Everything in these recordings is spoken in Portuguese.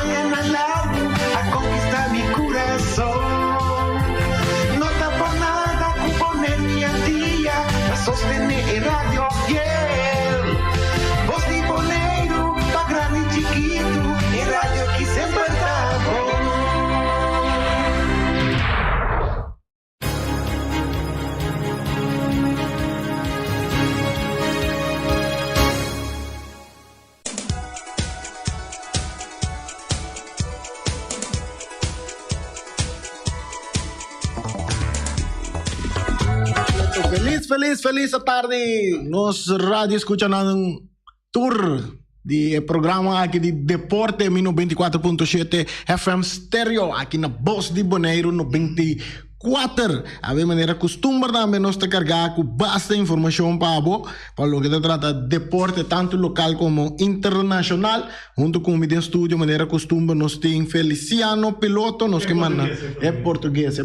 mañana largo a conquistar mi corazón. No está por nada componer mi día, a sostener radio fiel. Voz de boleiro, pa grande y chiquito, en radio que siempre está bom. Feliz tarde. Nos radio escuchan un tour de programa aqui de Deporte 94.7 FM Stereo aqui na Voz de Bonaire no 24. A ver maneira costumbre também nós te carregar com bastante informação para lo que se trata de deporte tanto local como internacional. Junto com o Media Studio, maneira costumbre nós tem Feliciano Piloto, nos que manda é português.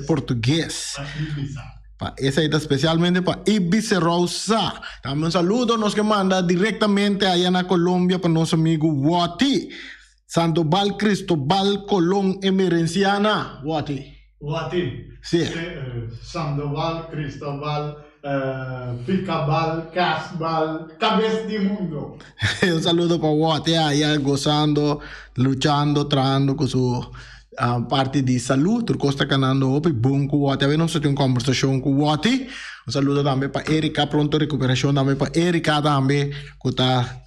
Esa está especialmente para Ibiza Rosa. También un saludo nos que manda directamente allá en Colombia para nuestro amigo Wati. Sandoval Cristobal Colón Emerenciana. Wati. Sí. Sandoval Cristobal Picabal Casbal Cabeza de Mundo. Un saludo para Wati allá gozando, luchando, tratando con su parte de saúde, tu está ganando op, bom com o Wati. A nós temos uma conversação com o Wati. Um saludo também para Erika, pronto recuperação também para Erika também, que está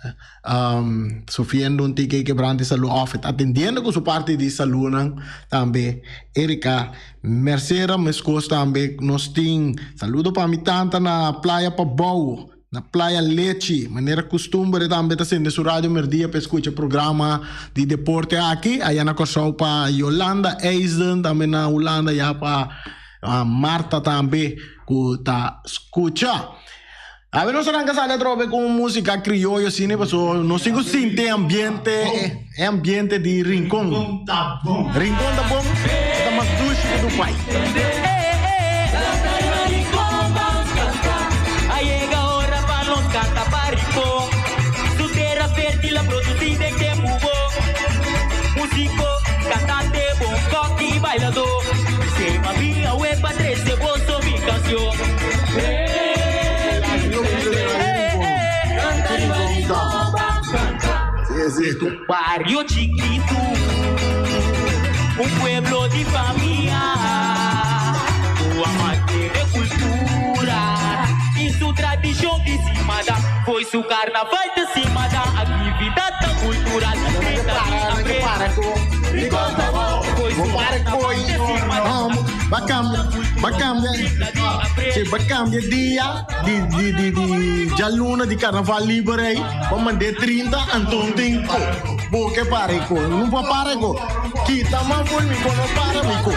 sofrendo um tique quebrante de saúde, atendendo com sua parte de saúde também. Erika, Mercedes, meus coisas também, nós temos saludo para minha tanta na praia para Bau. Na Playa Leche, maneira costumbre também está sendo su rádio merdia para escutar programa de deporte aqui, aí na Corsau para Yolanda Eisen, também na Holanda, já para Marta também, que está escuta. A ver, nós arrancamos a trobe com música criolla, assim, né, pessoal? Nós temos sente ambiente de rincón. Rincón tá bom, está mais dulce do pai. Músico, cantante, bom coque, bailador. Se uma via web para 13 bolso mi canción. Tu barrio chiquito, un pueblo de familia, tu amante de cultura y su tradición dizimada. Foi su carnaval dizimada, atividade cultural. Bacambia dia de jaluna de carnaval livre vamos de 30 Anton porque pare com não pode parar com kita mampu me não para me com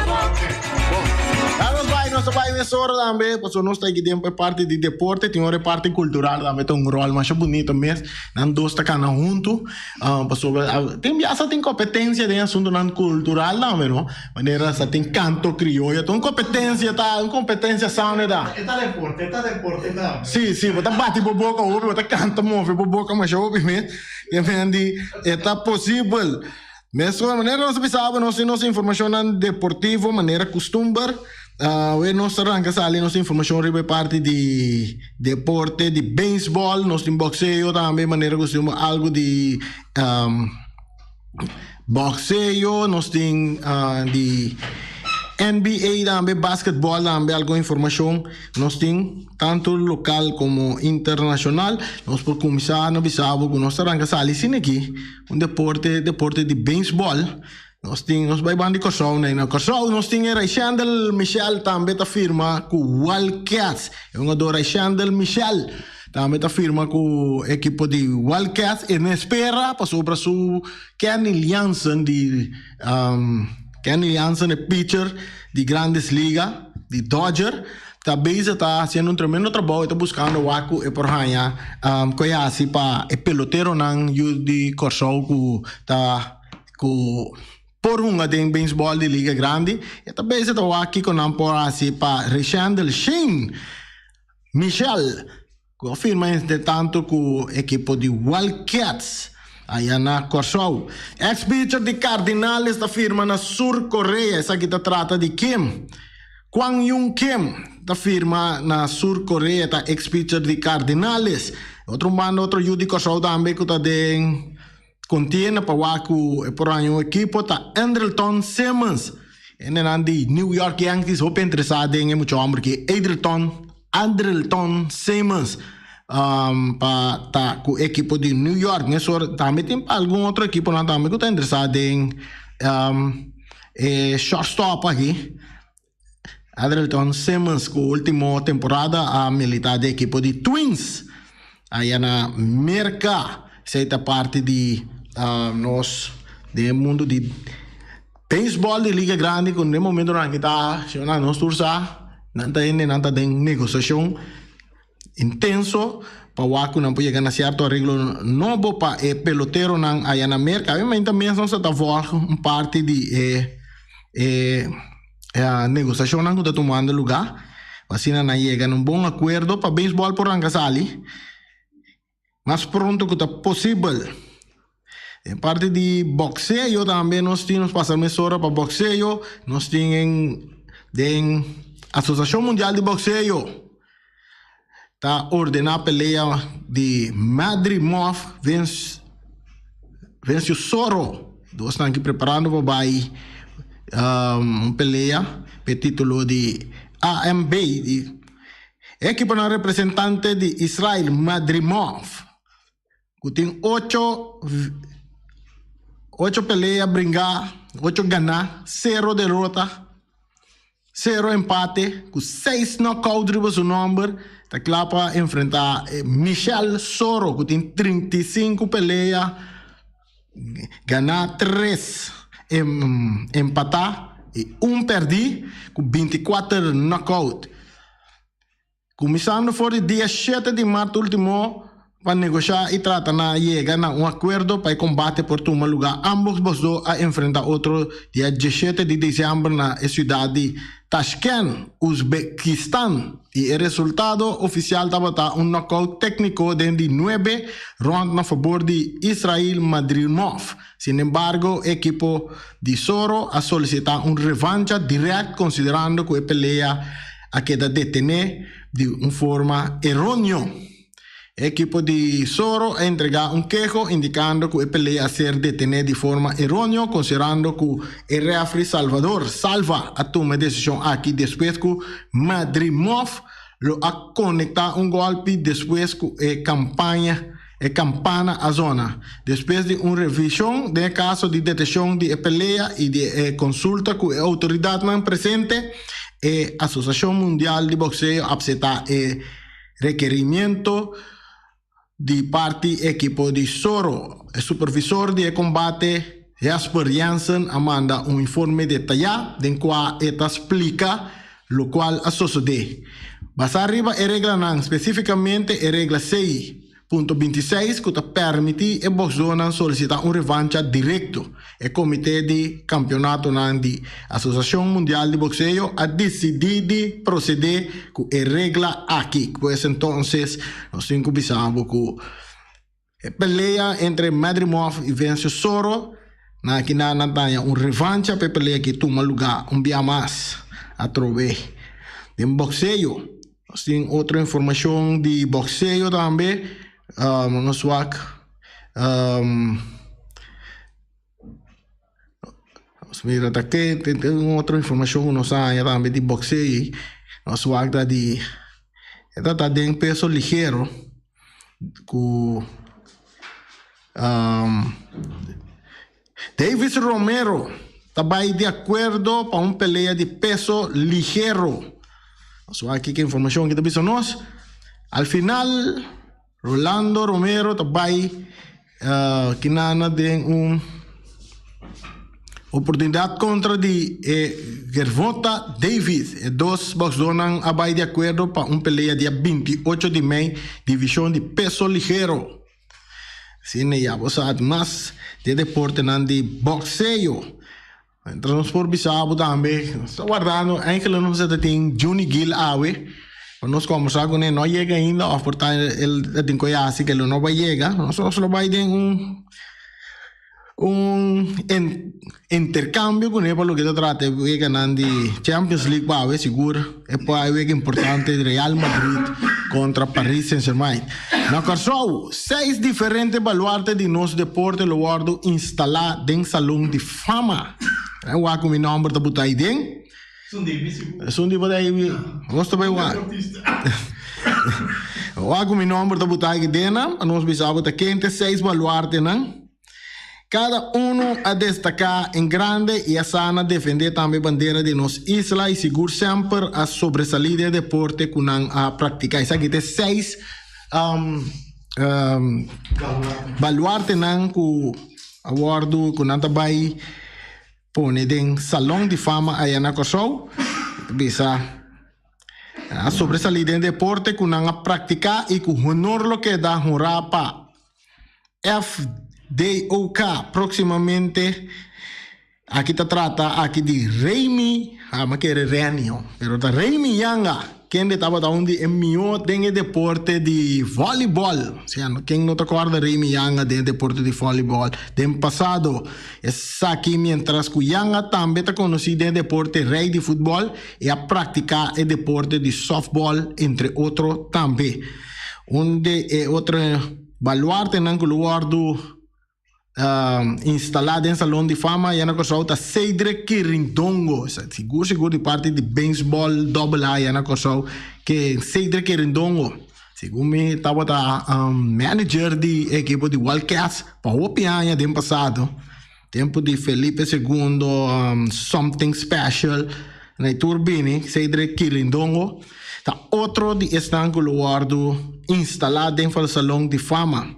nós vai nessa hora também porque nós está aqui dentro parte de deporte tem uma parte cultural também tem rol mais bonito mesmo nós dois está cá junto tem competência de assunto não cultural também não maneira só tem canto crioulo tem competência sound da Está deporte também. Sim, você bate por boca ouve, você canta move por boca mas ouve mesmo e vendi é possível mesmo maneira nós pensava nós temos informação deportiva maneira costumbre nós arrancamos ali nossa informação sobre parte de deporte de beisebol nós temos boxeo também maneira costumbre algo de boxeo nós temos de NBA também, basquetebol também, alguma informação nós temos, tanto local como internacional. Nós por começar, nós sabemos que nós arrancamos ali aqui, deporte de beisebol. Nós vai bandi Corsau, né? Na Corsau nós temos Raichandel Michel também tá firma com Wildcats. É uma do Raichandel Michel. Também tá firma com o equipo de Wildcats e na espera passou para o Kenny Jansen de Kenny Jansen é pitcher de Grandes Ligas, de Dodger. Também está fazendo tremendo trabalho, está buscando o Waco e por aí, conhece para o pelotero não de Corsau que está por uma de beisebol de Liga Grande. E também está aqui com a por assim para Raichandel Shane Michel, que afirma tanto com o equipo de Wildcats. Allá na Corsou. Ex-pitcher de Cardinales da firma na Sur Coreia. Essa aqui trata de Kim. Kwang Yung Kim da firma na Sur Coreia, tá ex-pitcher de Cardinales. Outro mano, outro Yudi Corsou também que tá den contiene para waku por um equipo tá Andrelton Simmons. En dan die New York Yankees hoop interessado em muito amor que Andrelton Simmons para tá com o equipo de New York. Nesse também tem algum outro equipo lá também que tá interessado em shortstop aqui. Andrelton Simmons, com a última temporada, a militar da equipe de Twins. Aí na Merca, essa parte de nós, do mundo de beisebol de Liga Grande, que no momento não está, se não nos tursa, não está em negociação intenso, para o que não pode chegar a certo arreglo novo para o pelotero aí na Merca. Obviamente também nós estamos uma parte de a negociação não está tomando lugar, assim não chega a bom acordo para beisebol por Angasali, mas pronto que está possível. Em parte de boxeo também nós temos passamos hora para boxeo, nós temos a Associação Mundial de Boxeo está ordenando a peleia de Madrimov vence o Soro. Nós estamos aqui preparando para peleia per título de AMB de equipo na representante de Israel Madrimov que tem 8 peleas brincar 8 ganar 0 derrota 0 empate com 6 knockouts drible su número está claro para enfrentar Michel Soro que tem 35 peleas ganar 3 empatar e 1 perder com 24 knockout. Começando for o dia 7 de março último para negociar e tratar na chegar a um acordo para combate por tomar lugar. Ambos os a enfrentar outro dia 17 de dezembro na cidade de Tashkent, Uzbequistão. E o resultado oficial estava um knockout técnico de 9 rounds a favor de Israel Madrimov. Sin embargo, o equipo de Soro a solicitar revancha direta considerando que a pelea a queda detener de uma forma errónea. O equipo de Soro a entregar quejo indicando que a pelea a ser detenida de forma errónea, considerando que el referee Salvador Salva a tomar decisión aquí después que Madrimov lo a conectar golpe después que campana a zona. Después de una revisión del caso de detección de pelea y de consulta con la autoridad presente, la Asociación Mundial de Boxeo acepta el requerimiento de parte equipo de Soro. El supervisor de combate Jasper Janssen manda un informe detallado en cual explica lo cual sucede. Vas arriba a regla específicamente a regla 6.26 que permite a boxeador solicitar revancha directo. El comité de campeonato de Asociación Mundial de Boxeo ha decidido proceder con la regla aquí. Pues entonces, nos pensamos que la pelea entre Madrimov y Vencio Soro na revancha para pelea que toma lugar día más a través de boxeo. Nós temos outra informação de boxeo também. Vamos ver aqui. Tem outra informação nós também de boxeo. Nós vamos de está de peso ligeiro com Davis Romero está de acordo para uma pelea de peso ligeiro. So aquí que información que te piso nos. Al final, Rolando Romero também que nada de una oportunidad contra de Gervonta Davis. Dos boxeadores abai de acuerdo para una pelea dia 28 de maio, división de peso ligero. Sin ya vos sabes más de deporte de boxeo. Entramos por Bissau também. Estou guardando. Eigenlijk não se tem Juni Gil Awe. Nós conversamos com ele. Não chega ainda. A portar ele tem coisa assim que ele não vai chegar. Nós só vai ter intercambio con ele, lo que trata de ganar de Champions League, va a ver seguro, e poi è importante Real Madrid contra Paris Saint-Germain. Na Corsou, 6 diferentes baluartes de nosso deporte lo guardo instalar den salão de fama. Eu acho que meu nome tá botar aí dentro. Sundi botar aí, gosto bem lá. Eu acho que meu nome tá botar aí dentro, nós bisamos tá quente 6 baluartes, né? Cada a destacar em grande e a sana defender também a bandeira de nossa isla e seguro sempre a sobressalir de deporte que não a praticar. Isso aqui tem 6 baluarte não que awardo que não vai pôr em salão de fama aí na Kosovo. Bisa a sobressalir de deporte que não a praticar e que o honor lo que dá honrar para FDOK proximamente aqui está trata aqui de Reimi mas que é Renio pero tá Reimi Yanga quem estava da onde é melhor tem deporte de voleibol quem não te acorda Reimi Yanga tem deporte de voleibol tem passado essa aqui mientras que Yanga também está conhecido em deporte rei de futebol e a praticar o deporte de softball entre outros também onde é outro baluarte não que guardo instalado em salão de fama e na Kosovo está Cedric Quirindongo seguro de parte de beisebol AA e na Kosovo que Cedric Quirindongo segundo me estava manager de equipe de Wildcats para o pianha do passado tempo de Felipe II something special na Turbini Cedric Quirindongo está outro de estanco guardo instalado em salão de fama.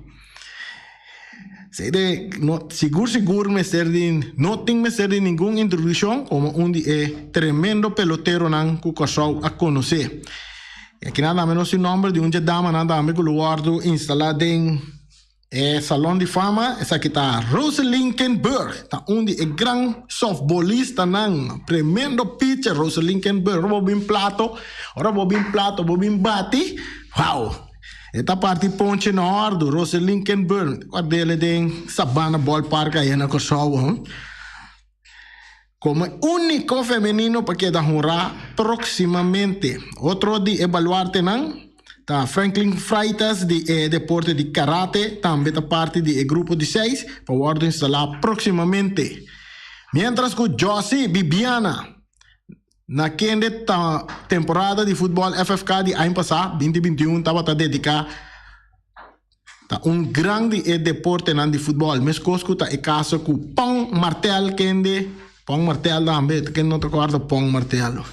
Seguro me ser de não tem me ser de nenhuma introdução como tremendo pelotero nan que Kosovo a conhecer. Aqui nada menos o nome de dama nada menos que o guardo instalado em salão de fama. Essa aqui está Rosalind Kenberg, tá onde é grande softballista nan, tremendo pitcher Rosalind Kenberg, bobin plato, bobin bate, wow. Esta parte ponte na ordo, Rosalind Kenberg, guardele den Sabana Ballpark aí na Kosovo. Como único feminino para que da honra proximamente. Outro de evaluarte não, tá Franklin Freitas de deporte de karate, também da parte de grupo de 6, para o ordem instalar proximamente. Mientras que Josie Bibiana na temporada de futebol FFK de ano passado, 2021, estava dedicado a grande deporte de futebol. Mas coisa é caso com Pong Martel, Pong Martel também, quem não te acorda Pong Martel.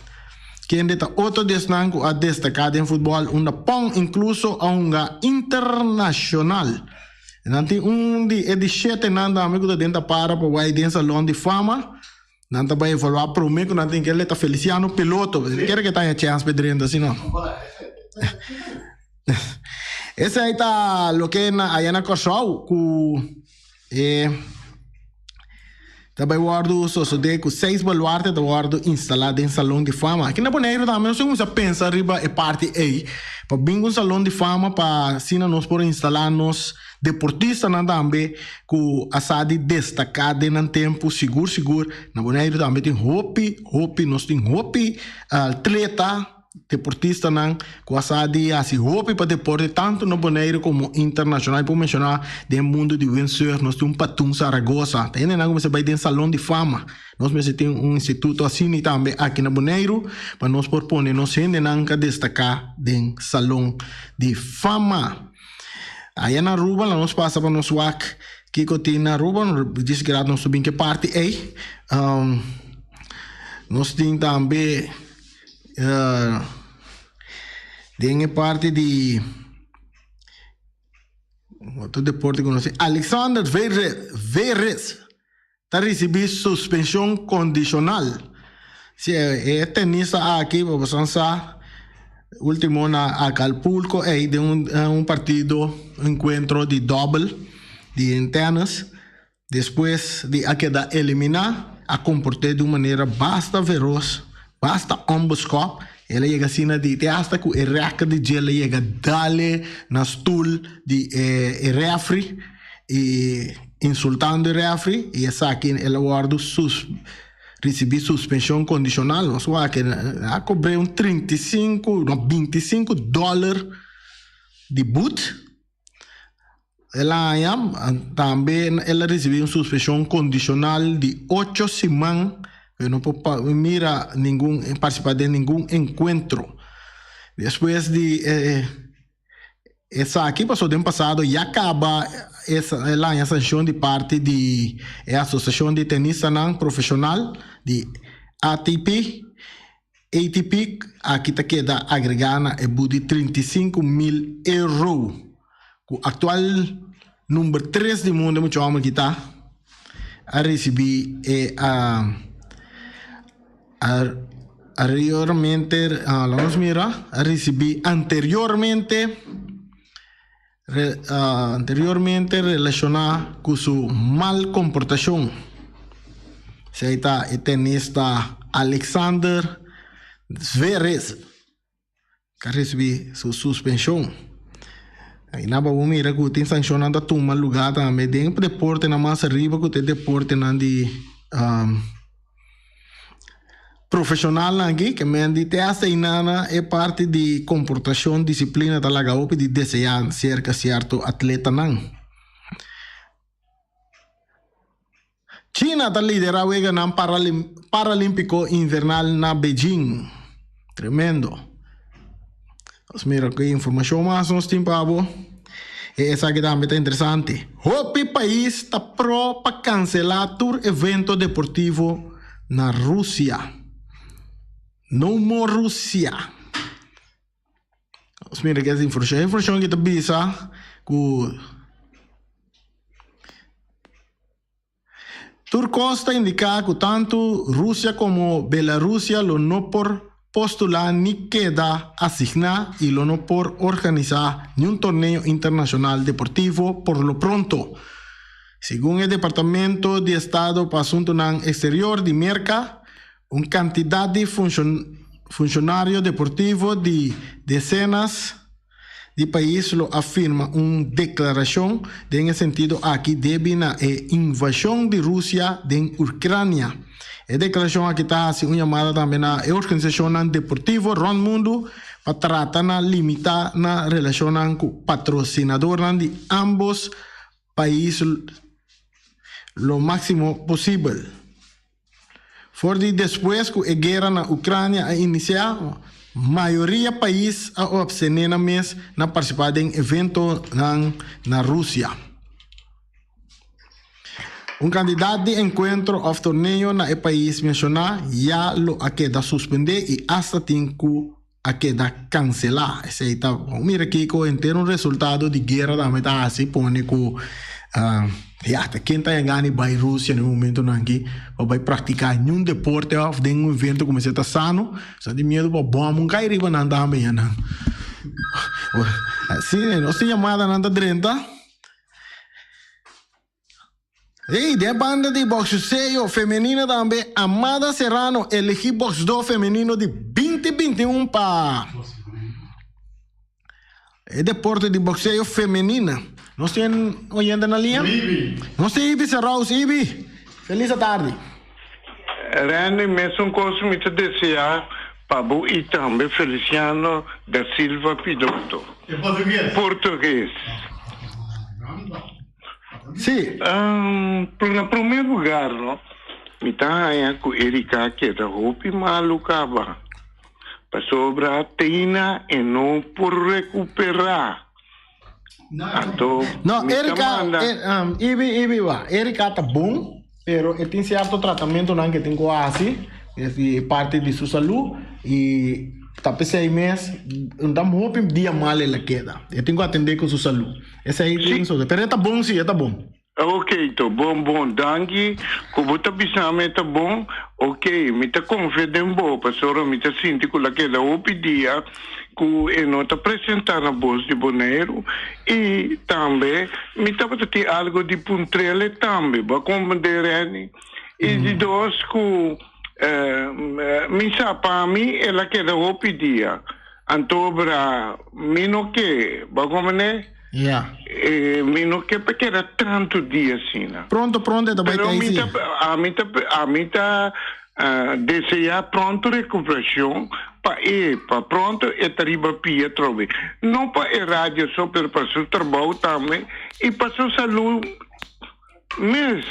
Quem está outro destaque a destacar em futebol, Pong incluso a internacional. Nanti de 7 anos, amigo da dentro para o Widen Salão de Fama. Não vai evoluir para o meio que não tem que ele está Feliciano piloto. Quer que tenha chance pedrendo assim não? Esse aí tá lo que aí na Kosovo que também guardo só de com 6 baluartes da guardo instalado em salão de fama. Aqui na Bonaire também nós vamos a pensar arriba é parte aí para vir um salão de fama para assim nós por instalar nos deportista também que assade destacado em tempo seguro na Bonaire também tem hopi nós tem hopi atleta deportista não que assade assim hopi para deporte tanto na Bonaire como internacional por mencionar do mundo de windsurf nós tem Patum Saragossa tem não como você vai ter salão de fama nós tem instituto assim também aqui na Bonaire para nós propor nós ainda não destacar em salão de fama. Aí na Ruba, nós passa para nosso WAC, que tem na Ruba, disse que nós subimos que parte aí. Nós temos também tem parte de outro deporte que nós temos. Alexander Veres está recebendo suspensão condicional. Se é tenista aqui, vamos pensar. Último na Acapulco de partido encontro de double de internas depois de queda eliminar a comportar de uma maneira bastante feroz basta amboscop ela chega assim de hasta que o reca de gelo chega dale na stool de refri e insultando il referee e sa che il guardo recebi suspensione condizionale, non so che ha cobrei un $25 di boot. También ella recibió una suspensión condicional de 8 semanas, que no puede participar de ningún encuentro. Después de essa aqui passou do ano passado e acaba a sanção de parte da Associação de Tenista Profissional de ATP. Aqui queda agregada e de 35 mil euros. O atual número 3 do mundo, muito homem que está a receber anteriormente relacionado com sua mal comportação. Se está o tenista Alexander Zverev, que recebeu sua suspensão. Aí na boa mira que tem sancionado a turma lugar também dentro do deporte na mais arriba que tem deporte na de profissional aqui que me dite essa inana é parte de comportação disciplina da lagaope de desejar cerca certo atleta não. China está liderando o ganho paralímpico invernal na Beijing. Tremendo. Mira que informação mais nós temos essa aqui também está interessante. O país está pro para cancelar o evento deportivo na Rússia. No more Rússia. Mira que essa informação que está bisa que Turcos está indicando que tanto Rússia como Bielorrússia não por postular ni queda asignar y lo no por organizar ni un torneo internacional deportivo por lo pronto. Según el Departamento de Estado para Asuntos Exterior de Merca, una cantidad de funcionarios deportivos de decenas de países lo afirma una declaración en el sentido aquí debe una invasión de Rusia en Ucrania. A declaração aqui está assim uma chamada também na organização deportiva no mundo para tratar de limitar na relação com patrocinador de ambos países lo máximo possível. Fora depois que a guerra na Ucrânia a iniciar, a maioria do país a abstener na participar em evento na Rússia. Un candidato de encuentro o torneo en el país mencionado ya lo ha quedado suspendido y hasta tiempo ha quedado cancelado. Mira aquí con un resultado de guerra da metà así pone que quem está ganhando vai Rússia no momento não aqui vai praticar nenhum deporte ou de um evento como se está sano só de medo para bom não cair riba não também não assim não se chamada não está drenta. E de banda de boxeo femenina também, Amada Serrano elegeu boxeo feminino de 2021 para o deporte de boxeo feminina. Nós temos oyente na linha? Nós temos Ibi Serraus. Ibi, feliz tarde. Rani, mesmo coisa me desejar para o e também Feliciano da Silva Pidotto. Em português? Português. Sim. Em primeiro lugar, me está aí com Erika que da roupa malucava para sobrar a tina e não por recuperar. Não, Erika, Erika está bom, pero tem certo tratamento não que tem quase, é parte de sua saúde e tá por 6 meses, então roupa dia mal ela queda. Eu tenho que atender com sua saúde. Essa aí tem isso, pero está bom sim, está bom. Ok, então bom, danke. Como tá pensando tá bom, ok, me tá confiando bom, pastor, me tá sentindo que aquela opidia que eu não tá apresentando a bolsa de Bonaire e também me tá ter algo de puntrele também, para compreender e de dois que me sapa mim ela queda opidia. Antobra mino que, ba comene Yeah. Mi non che perché era tanto dia sina. Pronto, da Però baita a mita deseja pronto recuperação para pronto e tariba pia trovi. Não para a rádio só para o trabalho também e para a saúde. Mas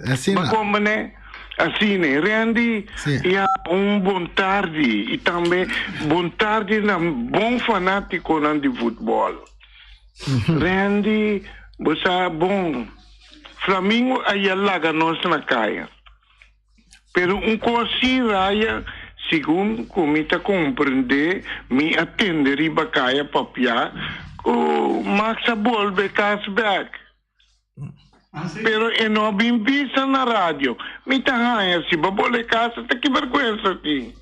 assim como né? Assim, né? Rendi bom tarde e também bom tarde na bom fanático de futebol. Rendi, você bom. Flamengo aí laga nós na caia. Pero coisa raya, segundo como te compreender, me atender e bacaia papia, o Max volve cashback. Pero não bem vista na rádio. Me tahanha se babole casa, tá que vergonha aqui.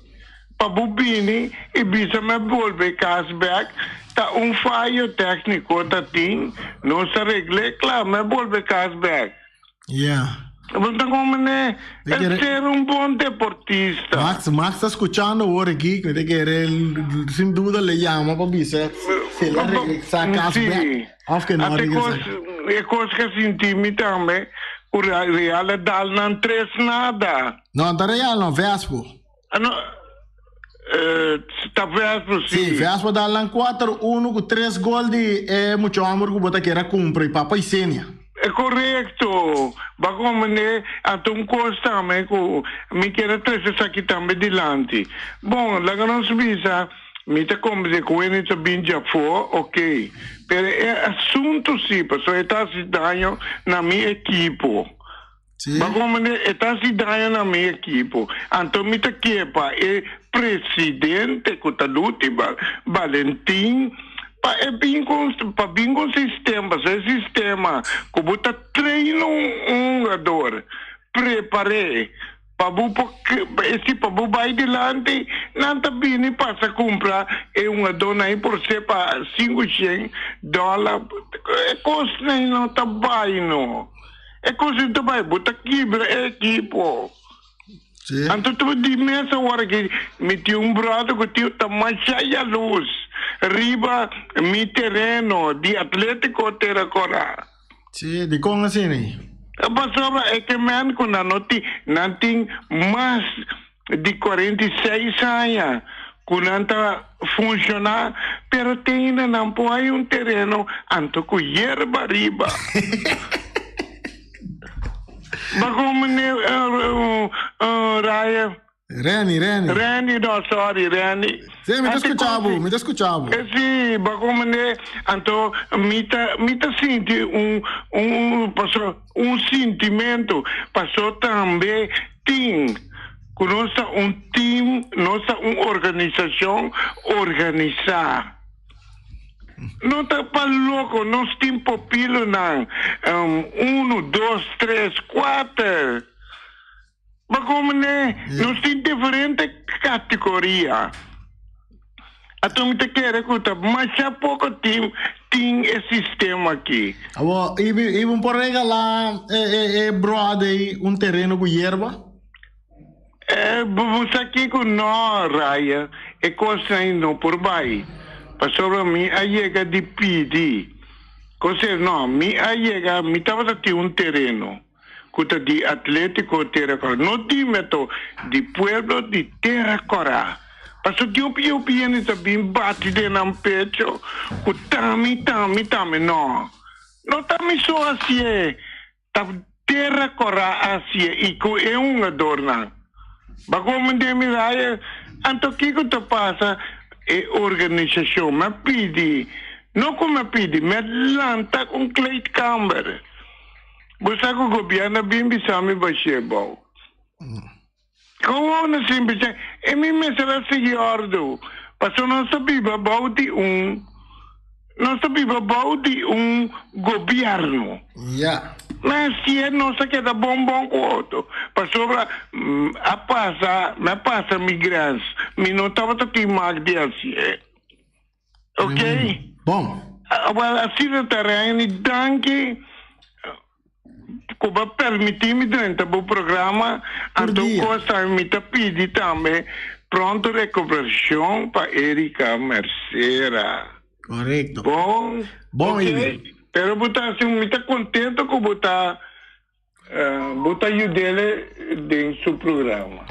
Pa bubini e bisa me volve cashback, tá falho técnico tá tem, não se regle, claro, me volve cashback. Yeah. Então, como né? É ser bom deportista. Max está escuchando ahora aquí, que sin duda le llama para dizer se la regresa cashback. Até coisa que senti também, o Real Dal não traz nada. Não, tá Real não, Vespo. Está Vespo, sim. Sim, Vespo dá lá 4-1 com 3 gols de muito amor que bota que era cumpre, papai e Sênia. É correto. Bagom né, então costa me quer trazer isso aqui também dilante. Bom, lá que nós visa, me tá como dizer que ele está bem já for, ok. Pero é assunto sim, porque está se dando na minha equipe. Bagom né, está se dando na minha equipe. Então me tá quepa é presidente que tá lutando, Valentim. Para bem com o sistema, esse sistema, como está treino jogador, preparei, para o vai delante, não está bem para comprar jogador aí por ser para $500, é coisa não está bem, não. É coisa não está bem, bota quebra a equipe. Então, tu de mesa agora que me tinha brado que tinha mais cheia luz. Riba mi terreno di Atlético Terracora. Sì, di come assim, né? Passava é que man com a noti não tem mais de 46 anos que não está funcionar, pero tem ainda não pode terreno anto com hierba riba. Mas como né, Raya? Reni, no, sorry, Reni. Sì, mi ti ascoltavo. Sì, ma come ne, anto, mi senti un sentimento, passò também, team, conosca team, nossa organização, organizar. Não está para louco, nós temos papilo, não. 1, 2, 3, 4. Mas como né? Nós temos diferentes categorias. Então, me quer escutar, mas há pouco tempo tem esse sistema aqui. E por regalar brother terreno com hierba? Vamos aqui com nós, Raya, é coisa ainda por baixo. Para mim, a chega de pedir. Coisa não, a chega, me estava a ter terreno. Cuta de Atlético Terracora, não de meto de pueblo de Terracora. Passo que eu piano também bate de nam pecho, tami, não. Não tami só assim, tá Terracora assim, e é adorna. Bagom de miraia, anto que te passa é organização, mas pedi, não como pedi, mas lanta com Clayt Camber. Você com o governo bem bisami bashebau. Como não sempre é me será seguido. Passou não sabia bauti governo. Yeah. Mas se é nossa que dá bom outro. Passou a passa migrantes. Me não estava aqui mais de assim. Ok? Bom. Agora assim no terreno, danke. Como permitir-me durante o programa, então gostaria de pedir também pronta recuperação para Erika Mercera. Correcto. Bom. Bom, ok. Ibi. Pero buta assim, muito contente com buta ajudele em seu programa.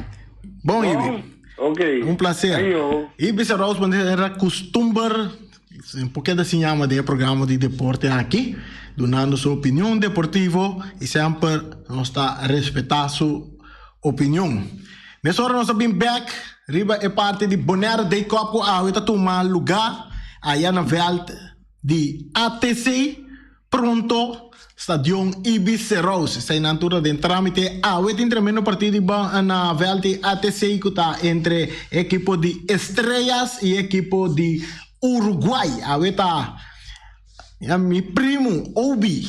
Bom, Ibi. Ok. Um prazer. Ayo. Ibi se Rose era costumbre, um pouquinho assim chama de programa de deporte aqui, dando sua opinião deportiva e sempre nós está a respeitar sua opinião. Nessa hora nós estamos back, riba é parte de Bonaire de Copo, a está tomar lugar aí na veld de ATC, pronto. Stadion Ibis Rose, está na altura de trámite. Este tremendo partido na veld de ATC que está entre equipo de Estrellas e equipo de Uruguai. Está meu primo Obi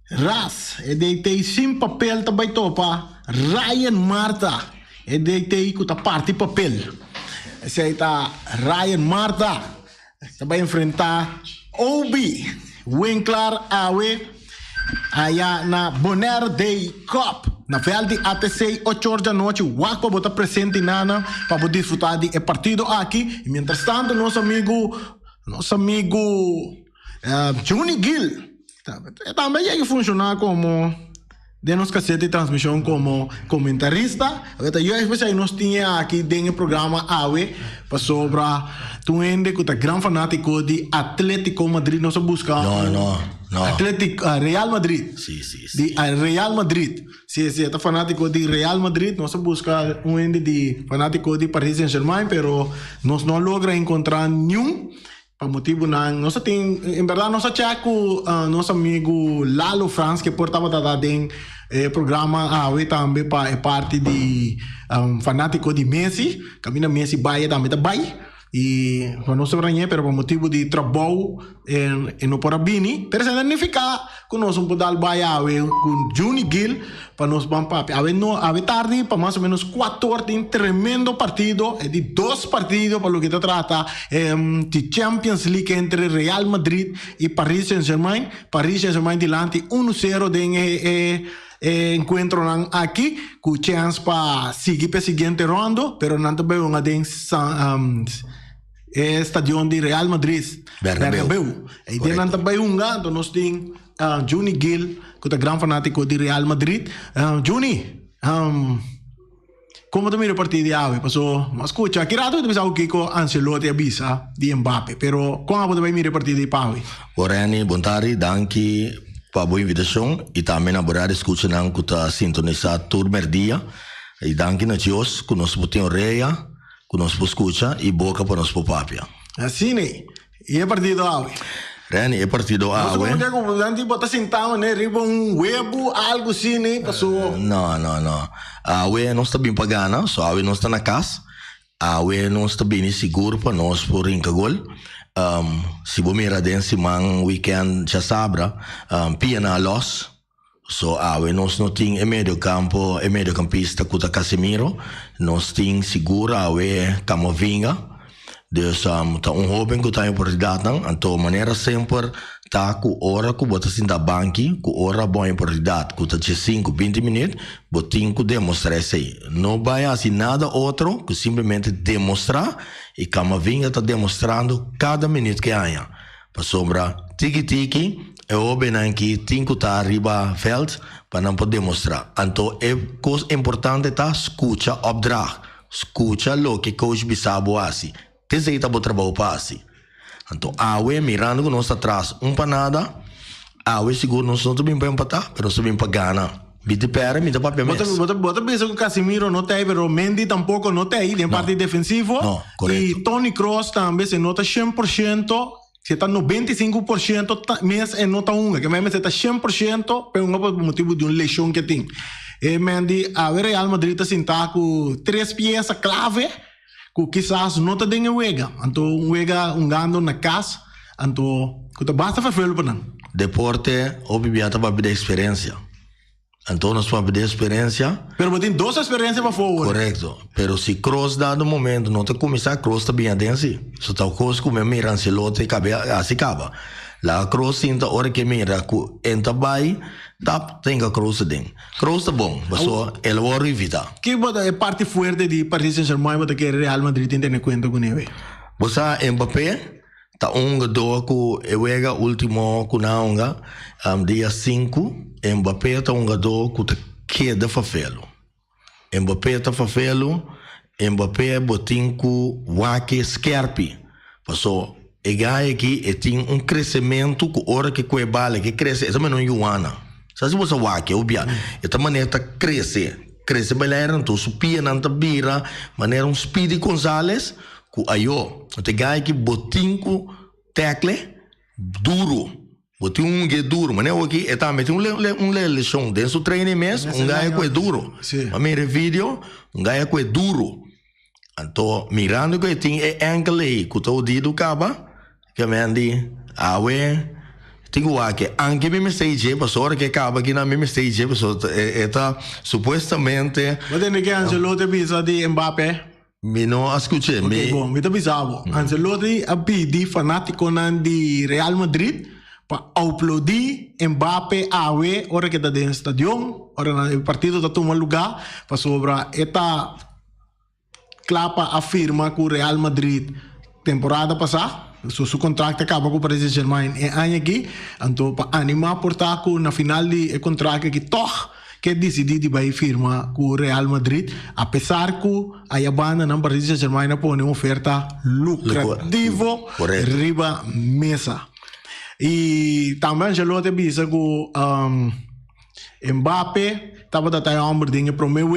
Ras, ele sem papel também topa. Ryan Marta, ele tem que parte papel. Esse aí está Ryan Marta, vai enfrentar Obi Winkler Awe. Allá na Bonaire Day Cup, na veld de ATC, 8 horas da noite, o Aqua bota presente nana para poder desfrutar de partido aqui. E mientras tanto, nosso amigo Johnny Gill também aí funcionar como de nos cassete de transmissão como comentarista. Eu especialmente nós tinha aqui dentro do programa AWE para sobre tu ende que tá grande fanático de Atlético Madrid, nós busca No. Atlético Real Madrid. Sí. De Real Madrid. Sí, está fanático de Real Madrid, nós busca ende de fanático de Paris Saint-Germain, pero nós não logra encontrar nenhum. Por motivo não tem, em verdade, nós com nosso amigo Lalo Franz que portava da den programa também para parte de fanático de Messi, caminha Messi vai também vai e não sobranhe, pero por motivo de trabalho no Porabini, pero se significa que nós vamos dar vai com Johnny Gill para nós vamos a tarde para mais ou menos 4 horas de tremendo partido, de 2 partidos para lo que se trata de Champions League entre Real Madrid e Paris Saint-Germain. Paris Saint-Germain delante 1-0 de encontro aqui com chance para seguir para seguinte ronda, pero não também uma estadio de Real Madrid Bernabéu. E não também então nós temos Johnny Gill, que é grande fanático de Real Madrid. Johnny, como tu mira o partido de hoje? Passou, mas escuta, aqui rato tu pensava que com Ancelotti avisa de Mbappé, pero como tu mira o partido de hoje? Orani, bontari, danki para boa invitação e também na boa escuta não que está sintonizado todo dia e danki na Deus que nós podemos reia, que nós podemos escutar e boca para nós papia. Assim, né? E o partido hoje? Reni, é partido Mas AWE. como é que o Dante bota sentado, né? Riba web, algo assim, né? Passou. Não. AWE não está bem pagando, só AWE não está na casa. AWE não está bem seguro para nós por Incagol. Se você mira dentro de weekend já sabra, piana loss. So AWE nós não tem meio campo, meio campista que está Casemiro. Nós tem seguro AWE Camavinga. Dus tá jovem que está em oportunidade, então maneira sempre tá com hora que bota assim da banque, com hora boa oportunidade, que tá de 5-20 minutos, botinho que demonstrar isso aí. Não vai assim nada outro que simplesmente demonstrar e Camavinga tá demonstrando cada minuto que há. Para sombra tiki-tiki, é óbvio que tem que estar arriba veld para não poder demonstrar. Então é coisa importante tá escuta opdracht, escuta o que coach bisabo assim. Tese tá bom trabalho passe. Então, AWE mirando que nós atrás panada, AWE seguro nós não bem para empatar, mas nós bem para ganhar. Bite pera, bite papel mesmo. Bota pensa que o Casemiro não tem, pero Mendy tampouco não tem, em parte defensivo. Não, correto. E Toni Kroos também se nota 100%, se está 95%, mês é nota 1, que mesmo se está 100%, por motivo de lesão que tem. E Mendy, a Real Madrid está sentado com 3 peças clave, que quizás não está dentro do Uega. Então, o Uega gando na casa, então, que basta fazer para não. Deporte, obviamente, vai ter experiência. Então, nós vamos ter experiência. Pero tem 2 experiências para fora. Correto. Pero se Kroos dá no momento, não tem que começar Kroos também a dançar. Se tal coisa como mira Ancelotti, assim acaba. Lá Kroos sinta hora que mira que entra vai, tem que Kroos dentro. Kroos tá bom, mas só ele vai evitar. Que é parte forte de Paris Saint-Germain, que Real Madrid tem que ter conta com ele. Você Mbappé ta unga do ku ewega último ku naunga dia 5 Mbappé ta unga do ku te queda fafelo. Mbappé ta fafelo, Mbappé botin ku wake skerpi. Passou e gai aqui e tem crescimento com hora que coi bala que cresce, essa não Joana. Sabe se você wake, obvia. Esta maneira cresce bailar, então supia nanta bira, maneira Speedy Gonzalez, ku ayo. Te gai que botin ku tecle duro. Botin que duro, maneira aqui e também tem lesão dentro do treinamento, gai que é duro. A minha vídeo, gai que é duro. Então, mirando que tem ankle aí, que o dedo acaba, que me diz, tenho aqui, anche me message, passou que acaba aqui na minha message, passou, está supostamente. Mas tem que Ancelotti bisa de Mbappé. Me não escutei, me. Bom, me tá bisavo. Ancelotti a pedi fanático de Real Madrid para uploadar Mbappé awe, hora que está dentro do estádio, hora no partido está tomando lugar, para sobra esta clapa afirma que o Real Madrid temporada passada su contrato acaba com o Paris Saint-Germain e ano aqui então para animar portar que na final de contrato que toch que decidido vai firma com o Real Madrid apesar que a banda na Paris Saint-Germain põe uma oferta lucrativo riba mesa e também já lo te bisa que Mbappé estava da taia omberdinha para o meu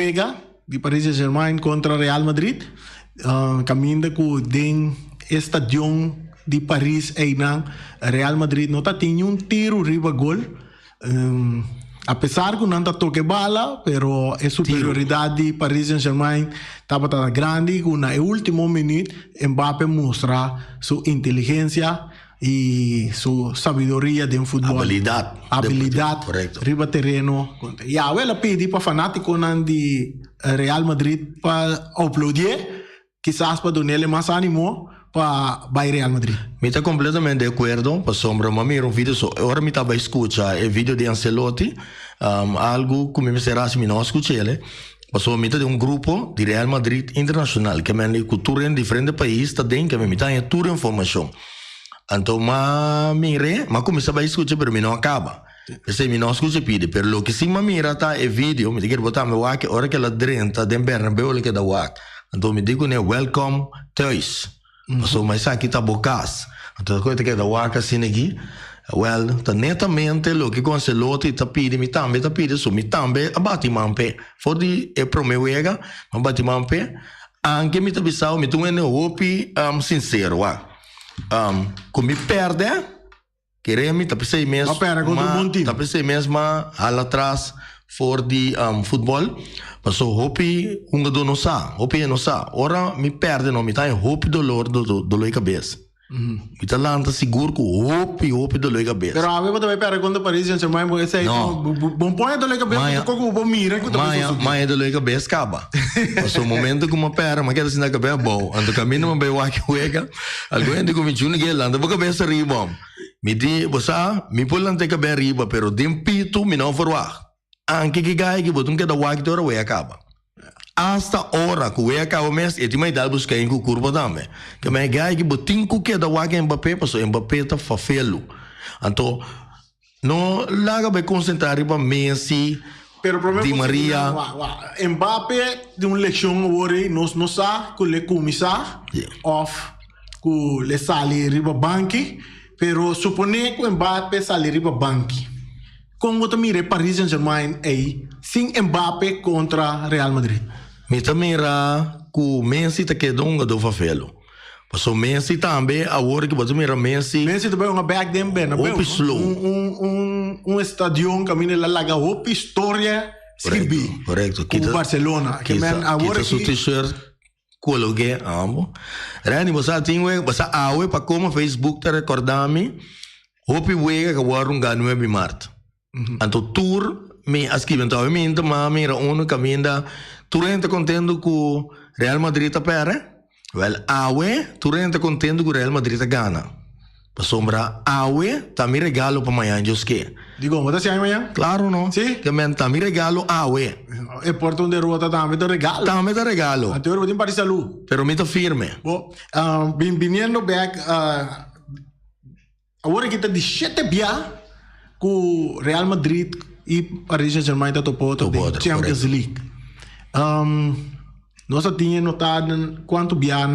de Paris Saint-Germain contra Real Madrid caminha com den estadio de Paris e na Real Madrid não está tendo tiro riba gol apesar que não está toque bala pero a superioridade de Paris Saint-Germain estava grande que na último minuto Mbappé mostra sua inteligência e sua sabedoria de futebol habilidade riba terreno e a ela pedi para fanático de Real Madrid para uploadar quizás para dar mais ânimo para o Real Madrid. Me está completamente de acordo, para sombra, mas mira um vídeo só. Agora me estava a escutar o vídeo de Ancelotti, algo que me será se me não escutei ele. Passou me de grupo de Real Madrid Internacional, que me cultura em diferentes países, está dentro que me está em toda a informação. Então, mas começava a escutar, mas me não acaba. Esse me não escuta pide, pero lo que sim mira tá é vídeo, me diga botar meu wak, hora que ela drenta, den Bernabéu ele que dá wak. Então me digo né, welcome thuis. Passou mas aqui tá bocas. Então coisa que dá wak assim aqui. Well, tá netamente lo que Ancelotti tá pide, me também tá pide, so me também abate mampe. Fodi é pro meu ega, abate mampe. Anche me tá bisau, me tu é no opi sincero, wa. Com me perde queremos tá pensei mesmo tá pensei mesmo lá atrás for de futebol passou hopi dono sa hopi não sa ora me perde não me tá hopi dolor de cabeça me tá lá tá seguro que hopi dolor de cabeça pero a ver também perde quando Paris Saint-Germain porque sei bom põe dolor de cabeça como bom mira que mas dolor de cabeça acaba passou momento que uma pera mas quer assim na cabeça bom ando caminho uma bem wake wega algo ainda como junho que lá anda boca cabeça riba me di você me pulang te cabeça riba pero dempito me não forward anche que gai que botum que da wake tora we acaba hasta hora que we acaba mes e ti mai dal busca em curva também que me gai que botim que da wake Mbappé passou Mbappé tá fafelo então não larga vai concentrar riba Messi pero Di Maria Mbappé de uma leção hoje não sa com le comisar off com le sali riba banki pero supone que Mbappé sali riba banki como tu mira Paris Saint-Germain aí sem Mbappé contra Real Madrid me tá mira que Messi tá quedando do fafelo passou Messi também a hora que você mira Messi também uma back dem Bernabéu estádio caminho lá laga op história escrevi correto com Barcelona que man a hora que t-shirt coloquei amo Rani você tem você awe para como Facebook tá recordar-me hopi wega que war gano 9 de março então tour me eventualmente mas mira caminho tu renta contendo com Real Madrid tá pera well awe tu renta contendo com Real Madrid tá gana para sombra awe tá me regalo para amanhã just que digo mas tá amanhã claro não sim que men tá me regalo awe e porta onde rota também te regalo até agora vou para saúde pero me tá firme viniendo back agora kita di 7 bia com Real Madrid e Paris Saint-Germain tá topou da Champions League. Nós tínhamos notado quanto bia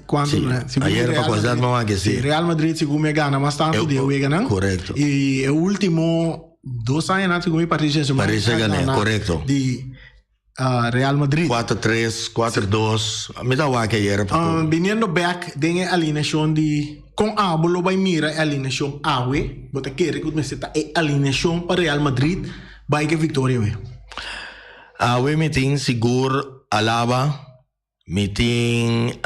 quanto ayer para coisar não há que ser. Real Madrid segundo gana mas tanto de Uega não. Correto. E o último 2 anos segundo Paris Saint-Germain. Paris Saint-Germain, correto. De Real Madrid 4-3, 4-2. Me dá o que ayer. Viniendo back tem a alineação de com a bolo vai mira a alineação awe, bota querer que você tá a alineação para Real Madrid vai que vitória we. Awe me tem seguro Alaba, me tem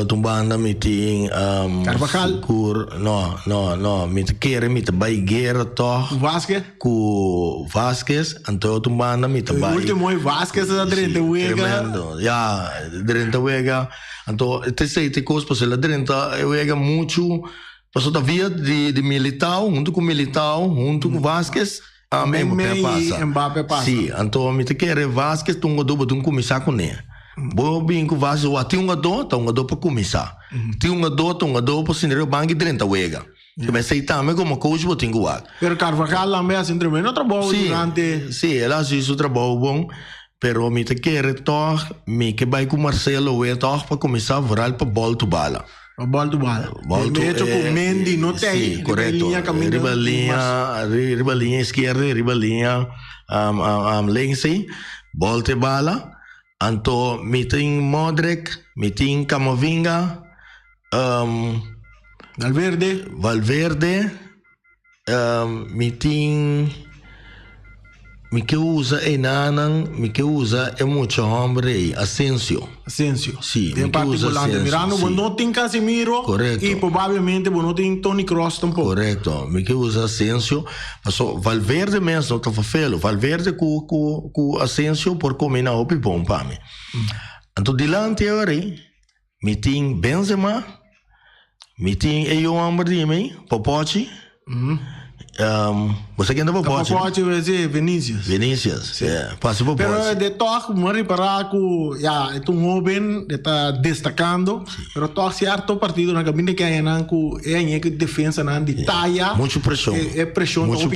tumbanda me tem Carvajal. Seguro, no, me te querer me te vai guerra toch. Vasquez. Com Vasquez, então tumbanda me te O vai. último é Vasquez da direita Uega. Tremendo, direita Uega. Então, te coisa para a direita Uega muito. Passou da via de Militao, junto com Militao, junto com Vasquez. Mbappé passa. Sim, então me te querer Vasquez, tu um começar com ele. Bo bem com Vasquez, tem um ador para começar. Tem um ador para sinal banco direita Uega. Mas sei também como coach vou ter que jogar. Pero Carvajal também assim tremendo trabalho durante. Sim, ela fez o trabalho bom. Pero me te querer toch, me que vai com Marcelo Uega toch para começar a virar para bola to bala. Bola do bala. Meio com Mendy, não tem. Sim, correto. Ribalinha esquerda, ribalinha lengse, bola de bala. Então, me tem Modric, me tem Camavinga, Valverde, me tem... Me que usa Enanan, me que usa muito homem, Asensio. Sim, em particular, Mirano, sim. não tem Casemiro. Correto. E provavelmente não tem Toni Kroos tampouco. Correto, me que usa Asensio. Mas Valverde mesmo está fazendo. Valverde com Asensio por combinar o bom para mim. Então, dilante agora, me tem Benzema, me tem o homem de mim, Popochi. Você que anda para Popochi? Popochi vai ser Vinícius. Passa para Popochi. Pero de toque, mori para que é um jovem está destacando, pero toque certo partido na cabine que é não que defesa não de talla. Muita pressão. É pressão, muita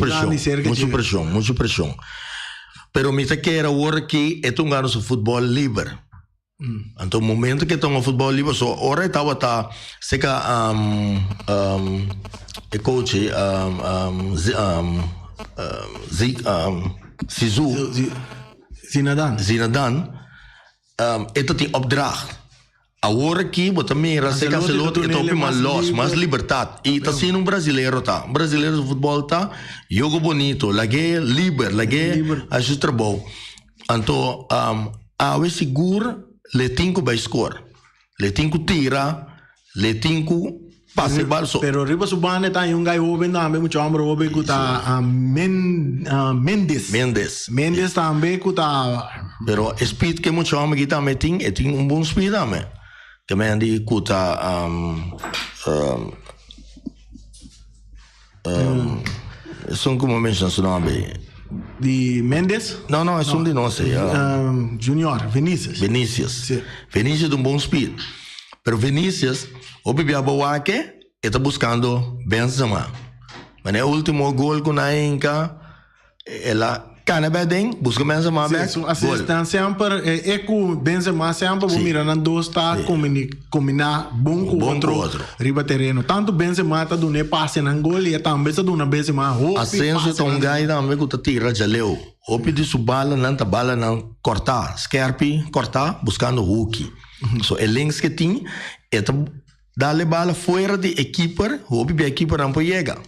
pressão. Pero me que era hora que é um ganho futebol livre. Então, o momento que estão no futebol livre, só hora estava tá seca coach Zinadan ito tem opdracht. Agora que bota mira seca selote ito tem mais liberdade. E tá sendo brasileiro do futebol tá jogo bonito, lage livre, acho trabalho. Então, a seguro le tinco vai score. Le tinco tira, le tinco passe balso. Pero riba subane tá um gai jovem também, muito homem jovem que tá Mendes também que tá. Pero speed que muito homem que também tem um bom speed também. Que me andi que tá são como mencionas o nome. De Mendes? Não, é um de nós. Junior, Vinícius. Vinícius de um bom speed. Pero Vinícius, o bebê boa que está buscando Benzema. Mas o último gol com a Inca, ela cana bem, busca Benzema bem. Assistam sempre, é com Benzema sempre, vou mirar na dois tá combinar bom com outro riba terreno. Tanto Benzema tá dando passe na gol e também tá dando Benzema. Ascenso tá gai também que tá tira já leu. O pedi su bala não cortar, scarpi cortar, buscando Hulk. So el links que tem é darle bala fora de equipe, o pedi equipe não pode chegar.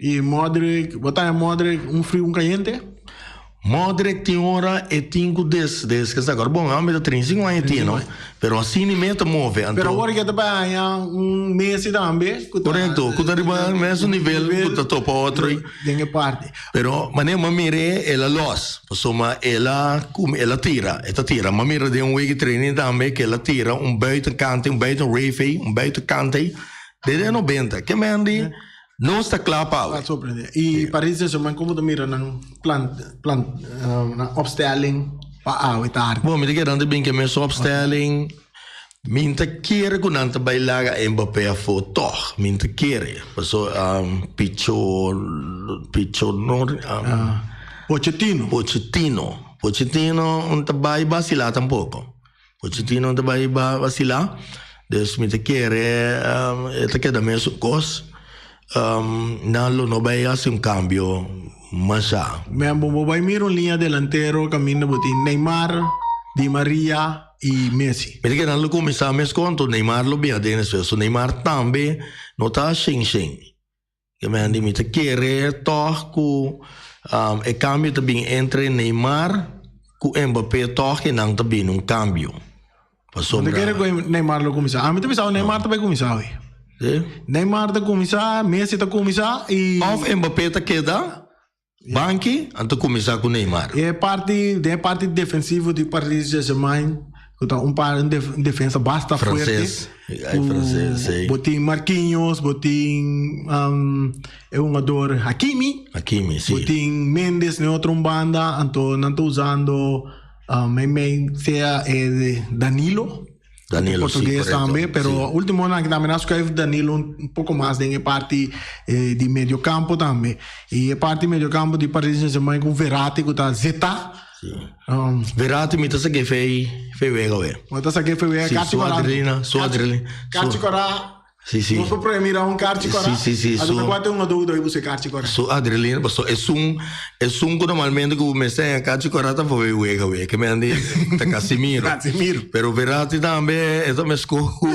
E Modric, botar Modric frio caliente? Modric tem hora e tinco desde que agora bom, a meta 35 anos não, pero assim nem meta move. Pero agora que também mês também. Correto, que tá mesmo nível, que tá topa outro. Dengue parte. Pero mané mamire ela loss, soma ela tira, mamire de week training também que ela tira buitenkant, refe, buitenkant, de 90, que mandi. Não está claro para e Paris Saint-Germain como tu mira na plan na opstelling para a tarde. Bom, me diga bem que minha opstelling Minta kere ko nanta bailaga Mbappé a foto. Minta kere. Paso Picho Pochettino unta baiba sila tampoco. Pochettino unta baiba sila. Dus minta kere eta queda meio cos. Nalo no vai hacer un cambio más allá. Me vai miro linha delantero camina botin Neymar, Di Maria e Messi. Perché non lo comincia a mesconto Neymar lo bia dene so Neymar tambe no ta sing. Che me andi mi te chiere toch cu e cambio te bin entre Neymar cu Mbappé toch e nang te bin un cambio. Passou. Não quer que Neymar lo comiça. A mim te pensava Neymar te vai comiçar. Neymar te comiçar, Messi te comiçar e of Mbappé te queda banchi anto comiçar com Neymar. É parte defensivo de Paris Saint-Germain. Defesa basta francês. Francês, sim. Botim Marquinhos, botim é um jogador Hakimi, sim. Botim Mendes, né, outra banda, então não estou usando sea Danilo português sí, também, pero sí. Último ano que também acho que Danilo um pouco mais de parte de meio campo também. E a parte de meio campo de Paris Saint-Germain com Verratti, que está Zeta. Verratti mi tasa che fei wega we. Ma tasa che fei wega Su adrenalina. Carcicora. Sì. Non può premiare un carcicora. Sì. Allora quanto un adulto e você carcicora. Su adrenalina, passo è un normalmente che mi stai a carcicora ta fo wega we, che mi andi ta Casimiro. Pero Verratti tambe è mesco cu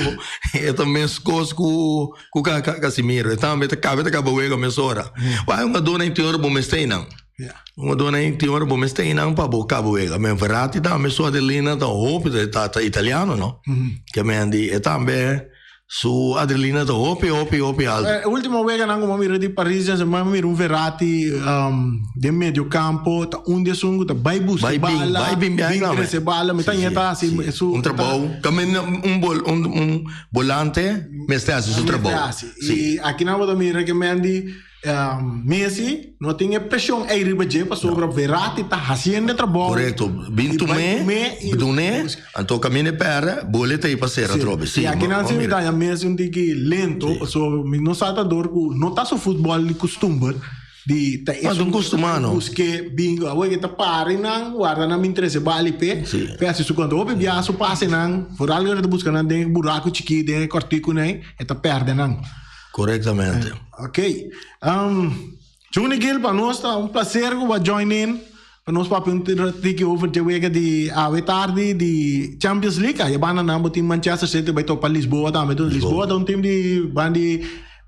Casimiro. E tambe ta cabo wega mesora. Vai una donna in teoria mi stai nan. Uma dona in teoria bom está inang pa bo cabo ega men Verratti da me sua Adelina da hope da italiano no che me andi e tambe su Adelina da hope alto ultimo vega nango mami di Paris Saint-Germain mami un Verratti de medio campo ta unde sungu ta vai busca balla vai bim se balla mi tanyeta su un trabalho cammina un volante me sta su trabalho e aqui na moda mi recomendi Messi não tinha pressão aí ribaje para sobre Verratti tá fazendo trabalho correto bintu me então caminha para boleta e passera trobe sim aqui não se dá Messi um tique lento so não salta dor não tá so futebol de costume de tá mas um costumano busque bingo a que tá pare não guarda na interesse vale pe peça isso quando o biaço passe não por algo de buscar não tem buraco chiqui de cortico né e tá perde não. Corretamente. Ok. Johnny Gill, para nós está prazer que vai join in. Para nós para take over de wega de tarde de Champions League. Aí bana na botim Manchester City vai para Lisboa também. Lisboa é time de bandi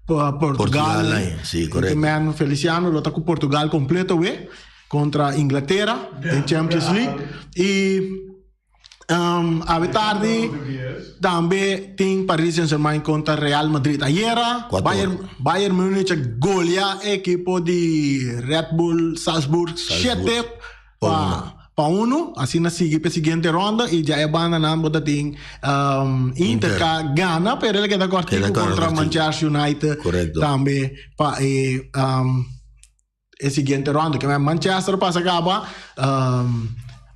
Portugal. Sim, correto. Man Feliciano lota com Portugal completo contra Inglaterra em Champions League e a tarde também tem Paris Saint-Germain contra Real Madrid. Ayer Bayern Munich goleia a equipe de Red Bull Salzburg 7-1. Assim na seguinte ronda e já é banda na boda tem Inter que gana, pero ele queda cortico contra Manchester United. Correcto. Também para a seguinte ronda que Manchester passa acaba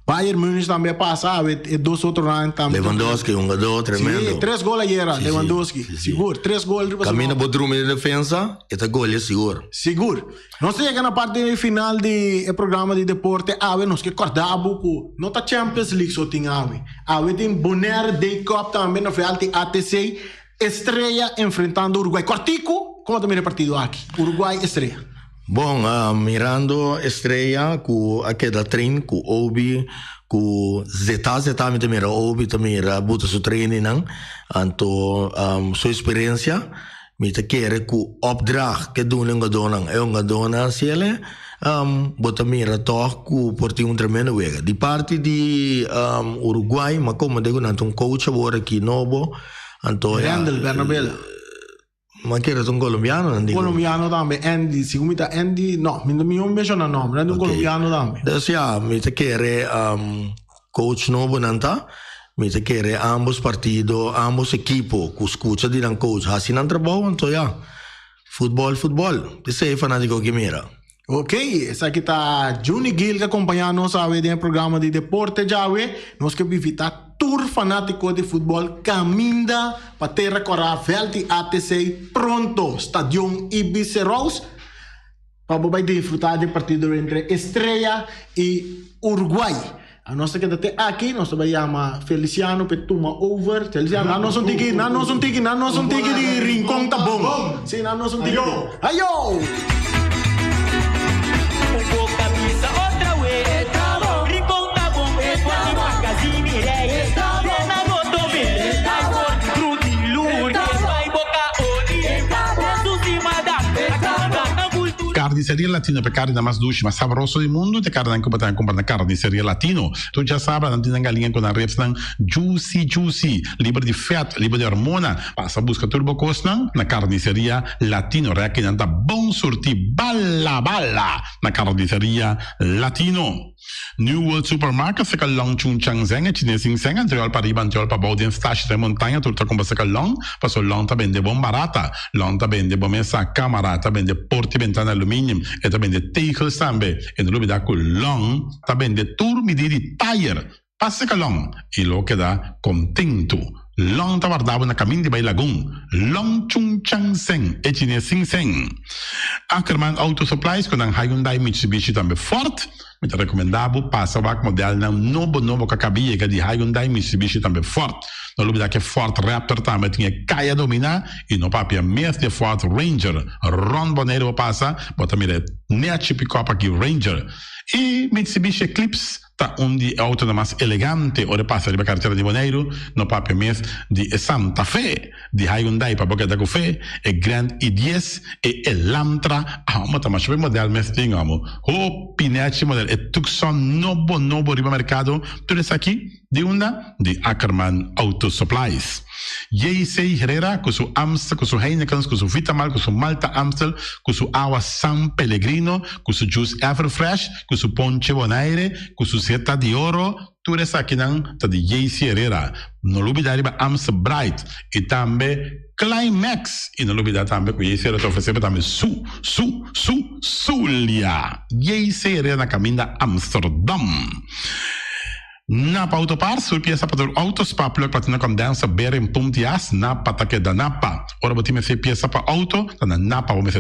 Bayern Munich também passa, e dois outros rounds também. Lewandowski, um jogador tremendo. Sim, 3 gols ayer, Lewandowski. Seguro, 3 gols. Camina para o drume de defesa, e gol é seguro. Seguro. Nós chegamos na parte final do programa de deporte, nós que acordamos com, não tá Champions League só tem tem Bonaire Day Cup também, no final de ATC, Estrela enfrentando Uruguai. Cortico, como também é partido aqui? Uruguai, Estrela. Bom, mirando Estrela com aquela trem com Obi com Zeta me mira Obi mira buta su training não anto sua experiência me te quer com opdracht que doen een gadonang é um gadona se ele bota mira toch com porti um tremendo wega di parte di Uruguai ma como digo nanto um coach agora aqui novo anto Randall Bernabel. Ma che era un colombiano? Colombiano também, Andy, segundo me Andy, no, mi non menciono il nome, è un colombiano também. Adesso mi te chiede coach novo nanta, mi te chiede ambos partido, ambos equipo, cu scuccia di un coach, assim non trabalho, então futebol, ti sei fanatico che mira. Ok, essa aqui tá Johnny Gill que acompanha nós sabe do programa de deporte já nós que visitar tour fanático de fútbol caminda para terra cora Velti ATC pronto, Stadium Ibiza Rose, para poder disfrutar del partido entre Estrella y Uruguay. A nossa que até aqui, nós também chama Feliciano Petuma Over. Feliciano, não são tiki de rincão tá bom. Sim, não são tiki. Ayo! Camisa outra vez, rincão tá bom, quase magazine ideia, na moto verde, Trudy Lourdes, vai boca olho, Suzima da cultura. Carniceria Latino per carne mais duche, mas saboroso do mundo, te carne que botar comprar na Carniceria Latino. Tu já sabe, não tem galinha com a refstan juicy, livre de fat, livre de hormona. Passa busca turbo costan na Carniceria Latino, que não tá bom surti bala na Carniceria Latino. New World Supermarket se long chung chang zeng chine sing seng anterior para riba anterior para baudien stash de montanha turta com se long passo long ta bende bom barata long ta bende bom essa camera ta bende porti ventana aluminium e ta bende tegels tambe e no lubida con long ta bende turmi di tire passe ka long e lo che da contento long ta guardava na camin di Bailagun long chung chang seng e chine sing seng Ackerman Auto Supplies con un Hyundai Mitsubishi tambe Ford. Mi recomendavo passa vac model na novo kakabia di Hyundai Mitsubishi também Ford. No lugar que Ford Raptor também tinha caia domina e no papia mês de Ford Ranger. Ron Bonero passa, bota mire net pick-up aqui Ranger. E Mitsubishi Eclipse tá di auto mais elegante ora passa riba carteira di Boneiro no papia mês di Santa Fe di Hyundai para boca da Café e Grand i10 e Elantra ma tá mais model mês tingamo o Pinetti model e Tucson novo riba mercado tudo isso aqui de onda de Ackerman Auto Supplies. J.C. Herrera com seu Amstel, com seu Heineken, com seu Vitamal, com seu Malta Amstel, com seu Agua San Pellegrino, com seu Juice Everfresh, com seu Ponche Bonaire, com seu Zeta de Oro, tudo isso aqui não tá de J.C. Herrera. No lubida riba Amstel Bright e também Climax e no lubida também com J.C. Herrera oferecendo também Zulia. J.C. Herrera na caminho da Amsterdam. Napa Autopar, surpiesa para autospa, plug patina com dança, beira em pontias, Napa taque da Napa. Ora, botime se pieza para auto, na Napa vamos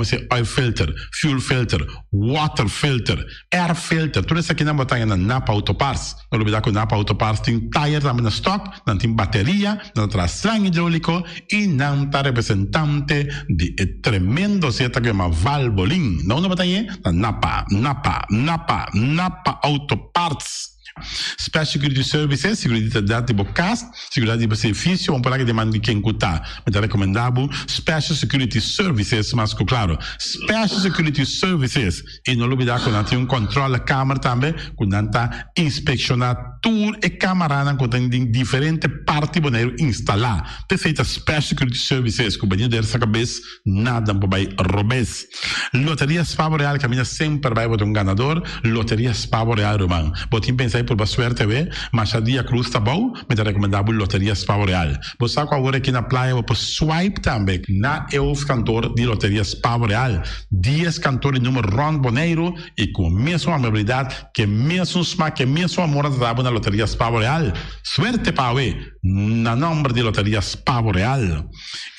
ser oil filter, fuel filter, water filter, air filter, tudo isso aqui na botanha na Napa Autopars. Não olvidar que o Napa Autopars tem tire também na stock, não tem bateria, não traz slang hidráulico e não está representante de tremendo seta que é uma Valvoline. Não botanha na Napa Autoparts. Special Security Services, seguridade de bocas, seguridade de serviço, um praga de mando de quem cuta. Me recomendavo Special Security Services, mas claro, Special Security Services e não olvidar quando tem controle da câmera também, quando está inspecionar tour e câmera quando tem diferente parte boneiro instalar. Perfeita Special Security Services, com banho dessa cabeça, nada vai robes. Loteria Spavo Real caminha sempre vai botar ganador, Loteria Spavo Real Roman. Botim pensar por suerte ve, mas a dia cruz tá bom, me recomendavo Loteria Spavo Real. Você agora aqui na praia vou swipe também na EUF cantor de Loteria Spavo Real. 10 cantores número Ron Boneiro e com a mesma amabilidade, que mesmo smack, que mesmo amor da na Loteria Spavo Real. Suerte para we na nome de Loteria Spavo Real.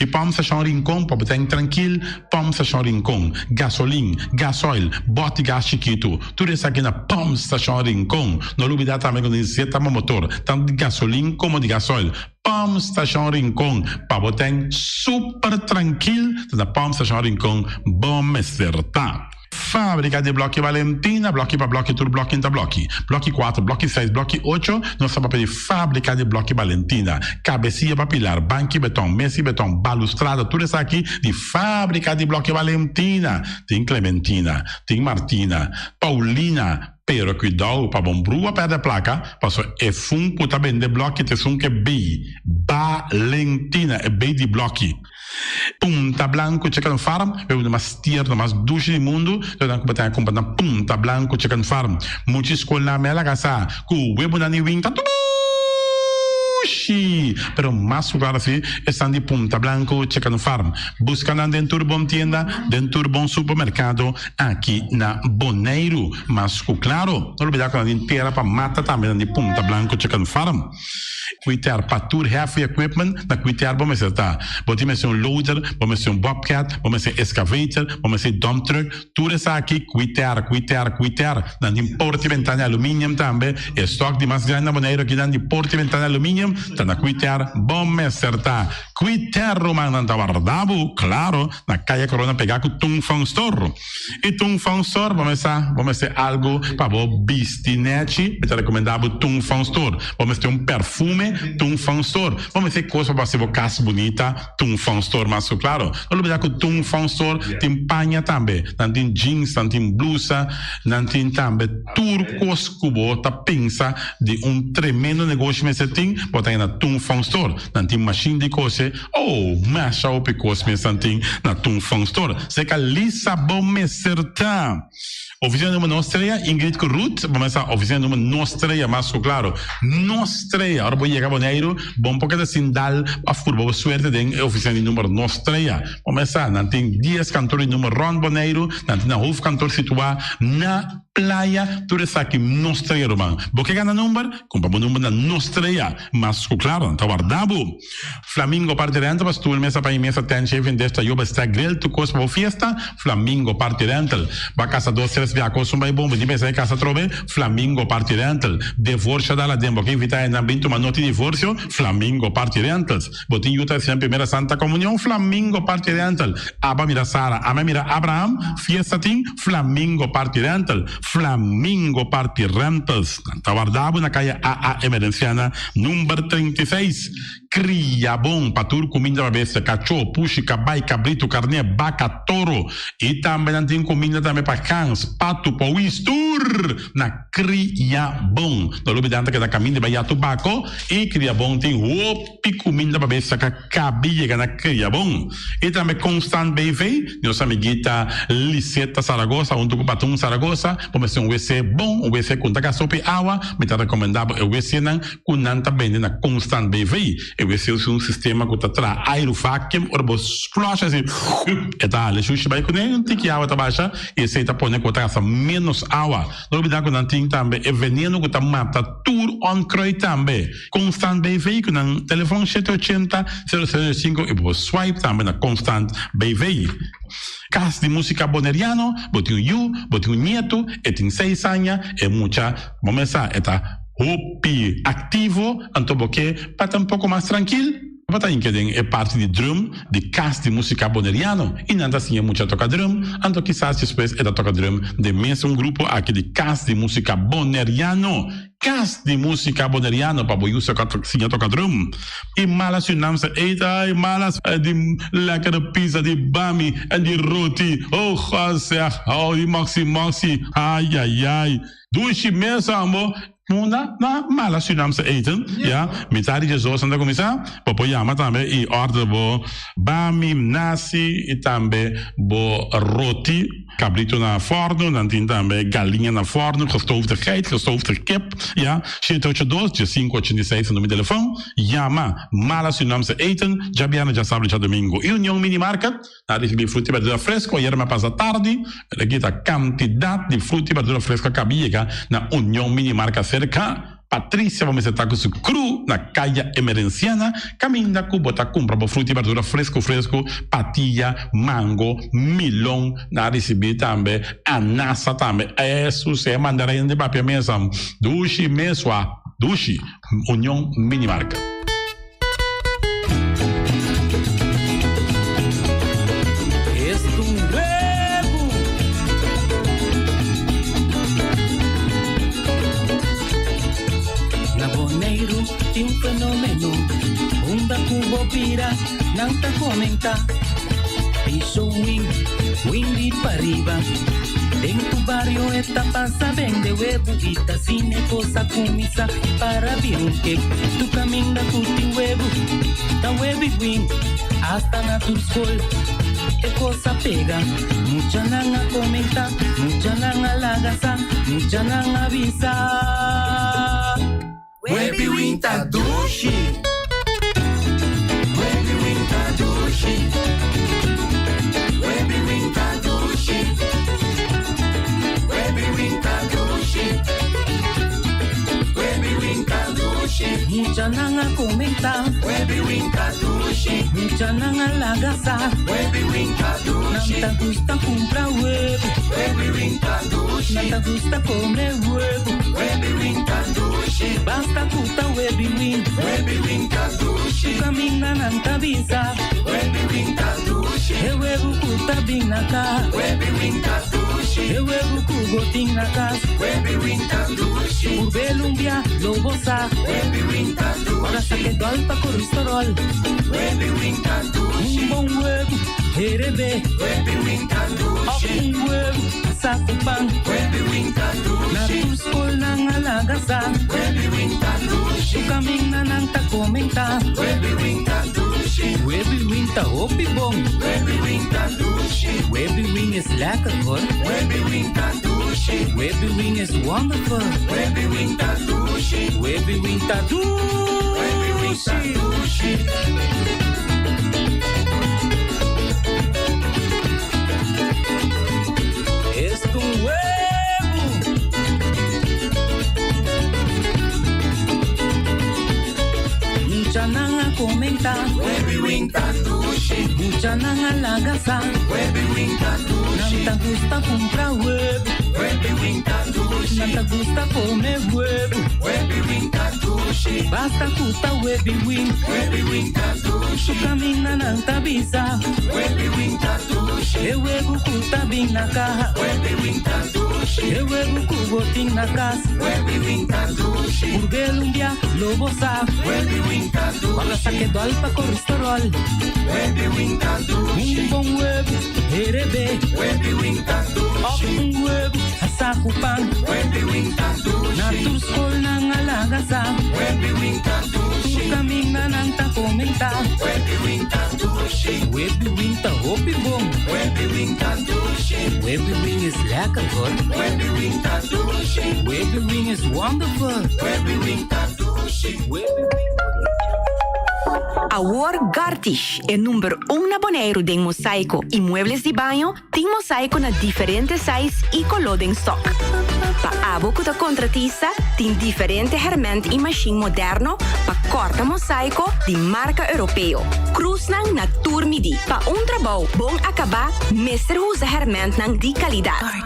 E vamos achar um rincão para botar tranquilo, vamos achar um rincão, gasolina, gasoil, bote gás chiquito, tudo isso aqui na vamos achar um rincão. No lubida também quando diz tá motor, tanto de gasolina como de gasoil. Pump Station Rincón, para botar super tranquilo, na Pump Station Rincón, bom acertar. Fábrica de Blochi Valentina, blochi para blochi, tudo blochi inta blochi. Blochi 4, blochi 6, blochi 8, nós estamos para Fábrica de Blochi Valentina. Cabecinha para pilar, banco betão, mesa betão, balustrada, tudo isso aqui de Fábrica de Blochi Valentina. Tem Clementina, tem Martina, Paulina, pero cuidado para bom brua perder placa, passou é fun puta bende blochi te sun que B Valentina é B de blochi. Punta Blanco Chicken Farm, é uma das tier, mais duche do mundo, então que botar comprar na Punta Blanco Chicken Farm. Muita escola na mela casa, com o web na niwin tá tudo Sushi, pero más claro así, están de Punta Blanco Chicken Farm. Buscan dentro de bom tienda, dentro de bom supermercado, aqui na Bonaire. Mas claro, não olvidar que a gente tira para mata também de Punta Blanco Chicken Farm. Cuitar para tour heavy equipment, na cuitar vamos estar. Vamos ser loader, vamos ser bobcat, vamos ser excavator, vamos ser dump truck. Tudo isso aqui cuitar. Na de porte ventana alumínio também. Estoque de mais grande na Bonaire aqui de porte ventana alumínio. Tá na cuitar, vamos estar. Cuitar romana na Wardabo, claro, na calle Corona pegar com Tung Fang Store. E Tung Fang Store vamos ser algo para o bistinete. Eu te recomendava Tung Fang Store. Vamos ter perfume Tung Fang Store. Vamos ter coisa para ser casa bonita, Tung Fang Store, mas claro, não olvidar que Tung Fang Store tem panha também, tem jeans, tem blusa, tem também tudo coisa que você pensa de tremendo negócio que você tem, botar na Tung Fang Store, tem machine de coisa, masha up coisa que você tem na Tung Fang Store. Você que lisa bom me certa. Oficina número nostra, Ingrid Ruth, vamos a oficina número nostra, mas claro, nostra. Agora vou chegar a Bonaire, bom porque assim dá a furba suerte de oficina número nostra. Vamos a, não tem 10 cantores número Ron Bonaire, não tem na Hof cantor situado na playa, tudo isso aqui nostra, irmão. Porque ganha número, compra o número na nostra, mas claro, tá guardado. Flamingo parte rental, mas tu mesa para imensa tem chefe desta yoba está grel, tu coisa para festa, Flamingo parte rental, vai casa 2 via cosa vai bom, di pensa casa trove Flamingo Party Rental, divorcio dalla dembo che invita in ambito ma noti divorzio, Flamingo Party Rentals, botin yuta sempre primera Santa Comunión, Flamingo Party Rental, Abba mira Sara, Ama mira Abraham, fiesta ting, Flamingo Party Rental, Flamingo Party Rentals, guardavo na calle AA Emerenciana, numero 36, cria bom, patur comida bestia, cachorro, puxi, cabai, cabrito, carne, vaca, toro, e também tem comida também para cães, pato, pauistur, na cria bom. Não olvidando que da caminho de Bahia Tubaco, e cria bom tem opi comida para bestia, que cabia na cria bom. E também Constant BV, nossa amiguita Liseta Saragossa, onde o Batum Saragossa, vamos ter WC bom, WC com taca sopa água, me está recomendado o WC não, com nanta bem na Constant BV. WC é sistema que está aerovacuum, ou você flush assim, e tá, ele chucha vai com ele, tem que água tá baixa, e você tá pondo com taça menos água. Não olvidar que não tem também, é veneno que tá mata tudo on croi também. Constant BV, que no telefone 780 005 e você swipe também na Constant BV. Casa de música boneriano, botinho you, botinho nieto, e tem 6 anos, e muita, vamos começar, tá hopi ativo, então porque para um pouco mais tranquilo, para que é parte de drum, de cast de música boneriano, e não assim é muito toca drum, então quizás depois é da toca drum de mesmo grupo aqui de cast de música boneriano. Cast de música boneriano para boiar seu catrocinha toca drum. E malas unamsa, eita, e malas de lekkere pizza de bami e de roti. Oh, José, oh, e maxi, ai. Dushi mesmo, amor. Na mala Surinaamse eten, ja, met daar die zo zijn commissaris, popo yama tambe i order bo bami nasi e tambe bo roti, cabrito na forno, dan tin tambe galinha na forno, gestoofde geit, gestoofde kip, ja, 782 586 no meu telefone, yama mala Surinaamse eten, Jabiana já sabe já domingo, e União Mini Market, na recebi fruta e verdura fresco, ieri ma passa tardi, aqui tá quantidade de fruta e verdura fresca cabia na União Mini Market cerca Patrícia, vamos estar com o cru na calle Emerenciana, caminha com bota compra para fruta e verdura fresco, patilha, mango, milão, na receber também, anassa também, isso é mandarim de papel mesmo, dushi mesua, dushi, União Mini Market. Tem fenômeno, da cubo pira, não tá comenta. Piso wing de pariba. Dentro do barrio esta passa vende huevo, ita cine cosa comisa para vir que tu caminha curti huevo, da huevo wing hasta na tu school. E cosa pega, mucha nanga comenta, mucha nanga lagasa, mucha nanga avisa. Webi winta dushi. Webi winta dushi. Webi winta dushi. Webi winta dushi. Webi winta dushi. Mucha nanga comenta. Webi winta dushi. Mucha nanga lagasa. Webi winta dushi. Nanta gusta compra huevo. Webi winta dushi. Nanta gusta comer huevo. Webi winta dushi. Basta puta webi win. Webi winta dushi. Camina nanta visa. Webi winta dushi. E huevo puta binaka. Webi winta dushi. E huevo kugo tinaka. Webi winta dushi. Urbelumbia lobosa. Webi winta dushi. Ora saque dolpa colesterol. Webi winta dushi. Un bon huevo. Herebe. Webi winta dushi. Un huevo. Saco pan. Webi winta dushi. Na tu skol nang alagasa. Webi winta dushi. Tu camina nang ta comenta. Webi winta dushi. Webi winta hopi bom. Webi winta dushi. Webi wing is lekker hoor. Webi winta dushi. Webi wing is wonderful. Webi winta dushi. Webi winta dushi. Webi winta dushi. Es un huevo. Mucha nanga comenta. Webi winta dushi. Mucha nanga lagasa. Webi winta dushi. Nanta gusta compra huevo. Webi winta dushi. Nanta gusta comer huevo. Webi winta dushi. Basta puta webi win. Webi winta dushi. Tu camina nanta visa. Webi winta dushi. E huevo puta bin na caja. Webi winta dushi. E huevo cubo tin na casa. Webi winta dushi. Urbelumbia lobosa. Webi winta dushi. Para saque dolpa colesterol. Webi winta dushi. Un bon huevo. Herebe. Webi winta dushi. Un huevo. Saco pan. Webi winta dushi. Na tu skol nang alagasa. Webi winta dushi. Tu camina nang ta comenta. Webi winta dushi. Webi winta hopi bom. Webi winta dushi. Webi wing is lekker hoor. Webi winta dushi. Webi wing is wonderful. Webi winta dushi. Webi wing. Awor Gartish é número 1 na Bonaire de mosaico e muebles de banho, tem mosaico na diferentes sizes e color em stock. Pa abo da contratista, tem diferente herment e machine moderno pa corta mosaico de marca europeu. Cruz nang na turmidi, pa trabalho bom acabar, mestre usa herment nang de qualidade.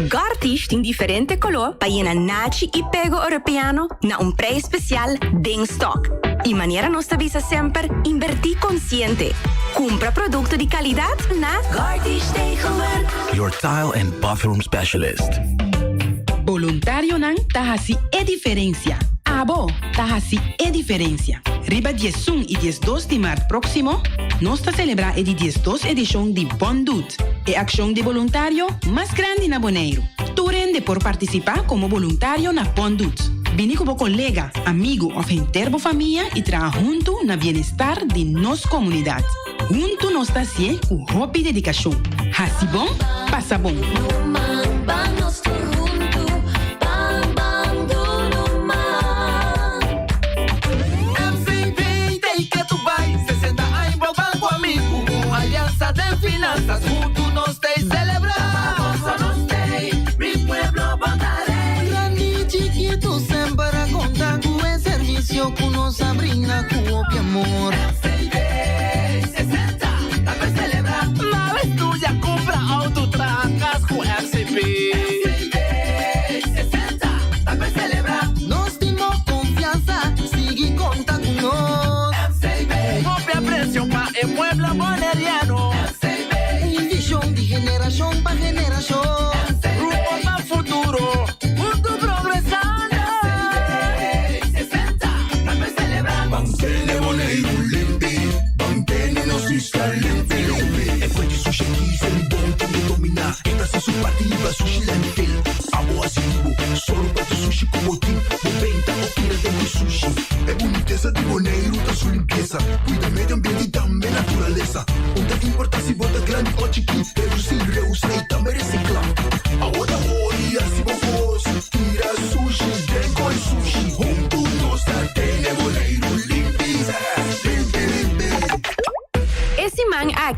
Gartish tem diferente color pa na nachi e pego europeano na preço especial de stock. E maneira nossa visa sempre invertir consciente. Compra produto de qualidade na Gartish Tegenwerk. Your tile and bathroom specialist. Voluntário não tá assim é diferença. Abo tá assim é diferença. Riba 11 e 12 de março próximo, nós está celebrar a 12 edição de Bondut, a ação de voluntário mais grande na Bonaire. Tu rende por participar como voluntário na Bondut. Vini como colega, amigo ou interbo família e traga junto na bem-estar de nossa comunidade. Junto nós está assim com hobby e dedicação. Assim bom, passa bom. Aliança de finanças, junto nós te celebrar. Nós te, mi pueblo bondaré. Grande chiquito, sempre conta com o serviço que nos abrina com o amor. FCB 60, tá pra celebrar. Mas tu já compra autotracas com FCB. FCB 60, tá pra celebrar. Nós temos confiança, sigue conta com nós. FCB, compra preço para el pueblo boneriano. Visão de geração para geração. Rumbo para futuro, mundo progresando. 60, para celebrar. Mantene Bonaire limpi, mantene nos fiscal limpi. E poi sushi sem bom que domina. Entra se su partida sushi landfill. Amo asivo, solo para sushi como team. Moventa o tira de sushi. É boniteza de Bonaire, tá sua limpeza. Cuida meio ambiente e também natureza. Onde importa se bota grande ou chiquinho. Reduzir, reusar e também reciclar. Agora olha se vou tira sushi, vem com sushi.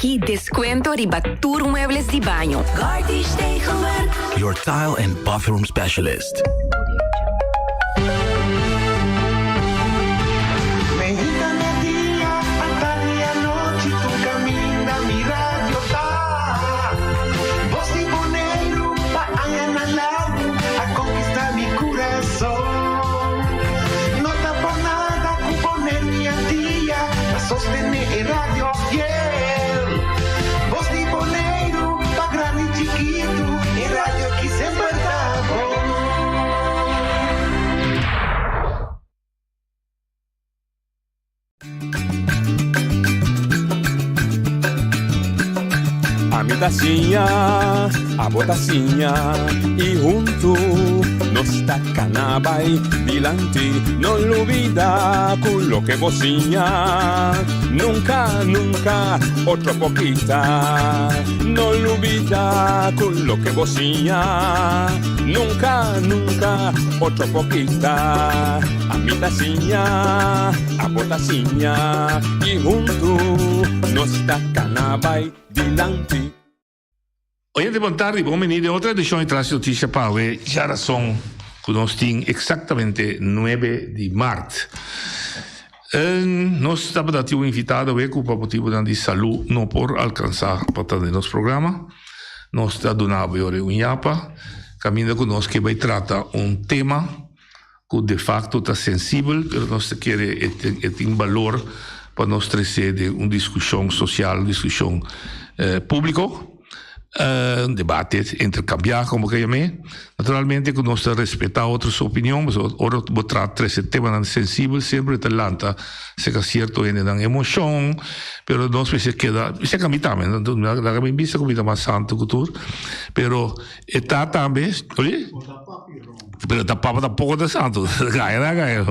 aqui descuento riba tour muebles de banho. Gardish Tegelwerk. Your tile and bathroom specialist. Mexicana día, tarde y noche, tu camina mi radio está. Voz de Boneiro, va a lado, a conquistar mi corazón. No está por nada, cuponer mi día, a sostener radio fiel. Voz de Boneiro, va grande y chiquito, y radio aquí siempre está bom. A mi tacinha, a botacinha e junto nos tacanabay dilante, no olvida con lo que vocinha, nunca, nunca, otro poquita, no olvida con lo que vocinha, nunca, nunca, otro poquita, a mi tacinha, a botacinha e junto nos tacanabay dilante. Oyente, buon tardi, buon venire. Otra edición de Noticia Power. Ya son conosting exactamente 9 de marzo. Nós estamos dando un invitado por motivo de salud, no por alcanzar para de nuestro programa. Nós está donando hoje un yapa. Camina conosco que vai tratar un tema que de facto está sensible, pero nós quiere tem valor para nós trazer uma discussão social, uma discussão pública. Un debate, intercambiar, como que llamé. Naturalmente, que nos respeta otras opiniones, ahora voy a tratar ese tema tan sensible, siempre talanta, se que cierto en la emoción, pero no se queda, se que a mí también, la que me vista como más santo cultura, pero está también, oye, pero tampoco de santo, gaya.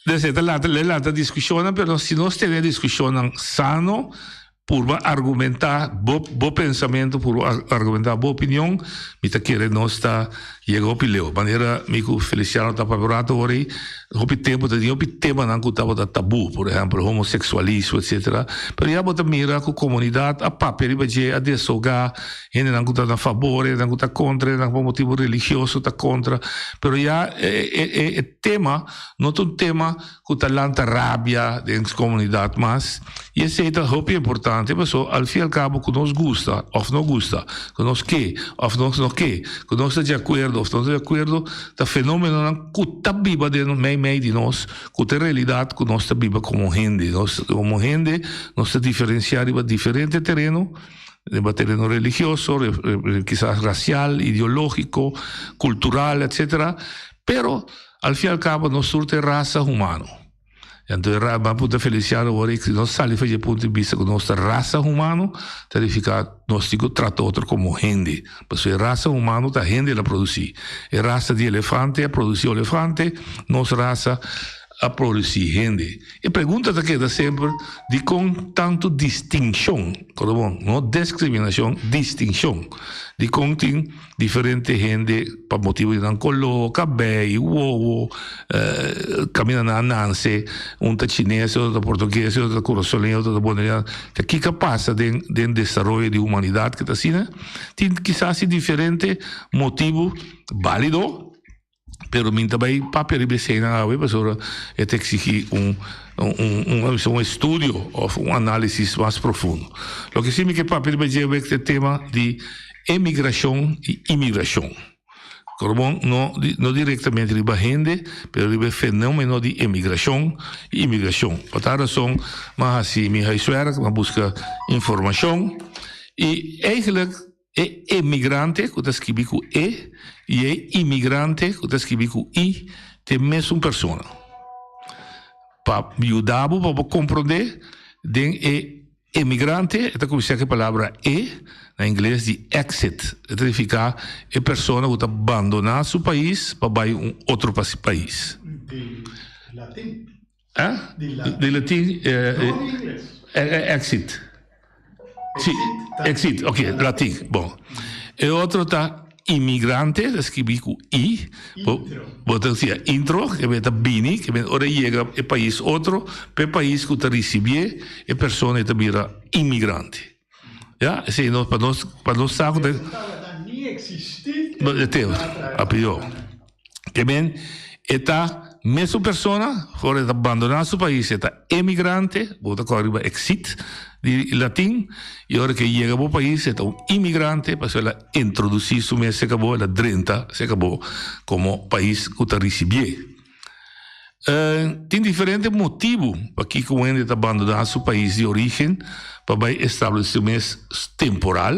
Entonces, la discusión, pero si no tiene discusión sano, por argumentar bo pensamento, por argumentar bo opinião, me tá querendo nós está chegou pileu. Maneira mico Feliciano tá paperato ori, hopi tempo de hopi tema não que tava tabu, por exemplo, homossexualismo, etc. Pero já bota mira com comunidade a papel baje a desogar, ainda não tá a favor, não tá contra, não por motivo religioso tá contra. Pero já é tema, não é tema que tá lanta rabia dentro da comunidade, mas e esse é hopi importante, pessoal, al fim e al cabo que nos gusta, ou não gusta, que nos que, ou não que nós está de acordo, ou não está de acordo, tá fenômeno que tá viva dentro meio de nós, que tem realidade que nós está viva como gente, nós está diferenciar em diferente terreno, de terreno religioso, quizás racial, ideológico, cultural, etc. Pero al fin y al cabo nós surte raça humana. Então, vamos Feliciano agora que nós saímos do ponto de vista que nossa raça humana está ficar nós trata outro como gente, porque a raça humana está gente a produzir, a raça de elefante a produzir elefante, nossa raça a produzir gente. E pergunta queda sempre de com tanto distinção, não discriminação, distinção, de com tem diferente gente para motivo de não colo, cabelo, uovo, caminha na ananse, tá chinês, outro português, outro corozolinho, outro boliviano, que passa dentro do desenvolvimento de humanidade que está assim, né? Tem quizás diferente motivo válido, pero min também papel de cena a pessoa é ter que exigir um estudo ou análise mais profundo. O que significa que papel de é o tema de emigração e imigração. Não diretamente de gente, mas de fenômeno de emigração e imigração. Por tal razão, mas assim, me resuera, mas busca informação e eigenlijk é emigrante, que está escrito com E, e é imigrante, que está escrito com I, tem mesmo pessoa. Para ajudar, para compreender, é emigrante, está com a palavra E, na inglês de exit, significa é pessoa que está abandonar seu país para ir a outro país. De latim. De latim, não inglês. Exit. Sim, exit, ok, latim, bom. E outro está imigrante, escrevi com I, bota assim, intro, que é bini, que é ora chega e país outro, per país que está recebendo, e pessoa está vira imigrante. Ja, assim, para nós saco de Nem existe. teu, a pior. Que bem, está mesmo pessoa, fora de abandonar seu país, está emigrante, bota corriba exit, de latim, e agora que chega ao país, está um imigrante, para ela introduzir seu mês, se acabou, ela 30, se acabou, como país que está recebendo. Tem diferentes motivos para que o ende está abandonar seu país de origem, para estabelecer um mês temporal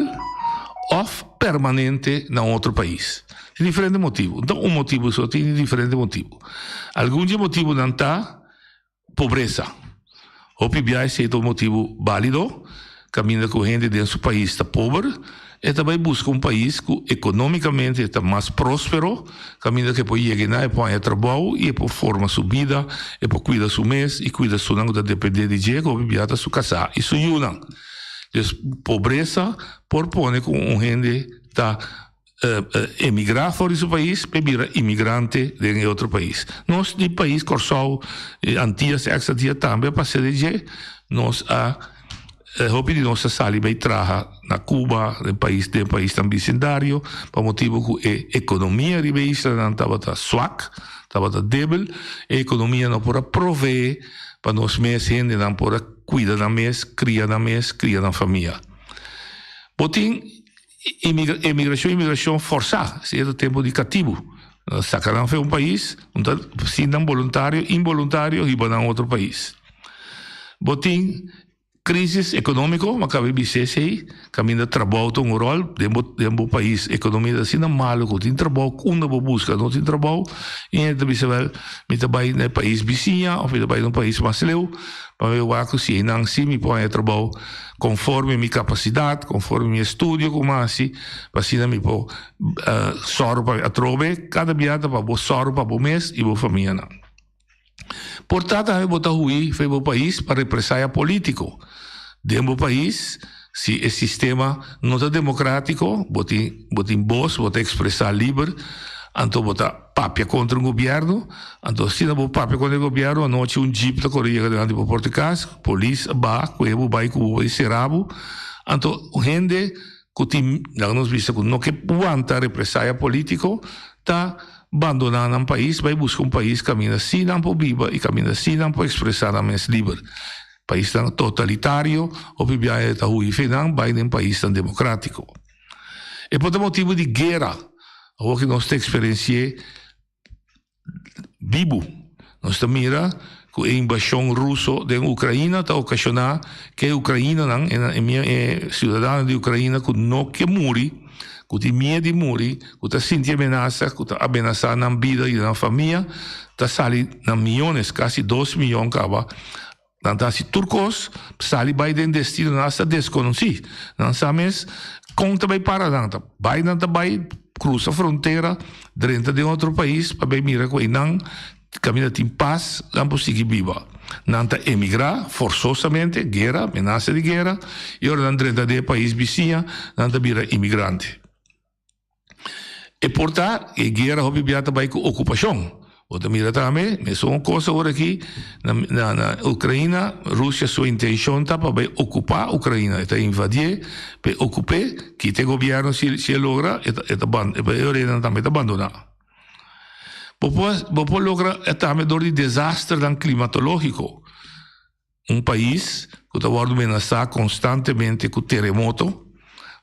ou permanente em outro país. Tem diferentes motivos. Então, um motivo só tem diferentes motivos. Alguns motivos não está pobreza. O PBI é um motivo válido, caminha com gente dentro do seu país está pobre, e também busca um país que economicamente está mais próspero, caminha que pode chegar e pode trabalhar e pode formar sua vida, e pode cuidar seu mês e cuidar sua não depender de jeito, o PBI está sua casa e sua união. Então, pobreza por pôr com um gente está emigrar fora do seu país para virar imigrante em outro país. Nós, de país, Corsol, Antillas, Exadia também, para ser de nós hope de nossa sali vai trazer na Cuba, no país também bicendário, por motivo que a economia de país não estava swak, estava débil, a economia não pode prover para nós mesmos, gente não pode cuidar da mês, criar na família. Botim, imigração forçada, se é do tempo de cativo. Sacarão foi um país, se não voluntário, involuntário, e vai a outro país. Botim, crise econômica, mas cabe dizer aí, caminho de trabalho tem um rol, dentro do país, economia assim não mal, que tem trabalho, uma busca, não tem trabalho, e então você vai no país vizinho, ou vai no país mais leu, para eu acho que se não se me põe a trabalho conforme minha capacidade, conforme meu estudo, como assim, para assim me pôr soro para a trove, cada viada para o soro para o mês e a família não. Portanto, eu botar ruim foi o país para represália político. Dentro do país, se o sistema não é democrático, botem voz, botem expressar livre, então botar papia contra o governo, então se não botar papia contra o governo, a noite um jeep da Coreia grande para Portugal, polícia, vai com o serabo, então gente que tem, nós vimos que não que aguenta represália político, está abandonando um país, vai buscar um país que caminha assim, não pode viver, e caminha assim, não pode expressar a mente livre. País tão totalitário, o PBI está ruim, não vai em um país tão democrático. E por motivo de guerra, o que nós experienciamos vivo, nós mira que a invasão russa da Ucrânia está ocasionando que a Ucrânia, cidadã de Ucrânia, que não quer morrer, que tem medo de morrer, que está sentindo ameaça, que está ameaçando na vida e na família, está saindo milhões, quase 2 milhões, então, se turcos, sali vai de destino nessa desconhecido. Não sabemos, conta vai para nada. Vai nada, vai, cruza a fronteira, dentro de outro país, para ver mira que não, caminha em paz, não pode seguir viva. Não está emigrar, forçosamente, guerra, ameaça de guerra, e agora dentro de país vizinho, não está vira imigrante. E portanto, a guerra, obviamente, vai com ocupação. Outra mira também, mas uma coisa agora aqui, na Ucrânia, Rússia, sua intenção está para ocupar a Ucrânia, está invadir, para ocupar, que o governo se logra, e também abandonar. Depois logra também dor de desastre climatológico. Um país que está ameaçado constantemente com terremoto,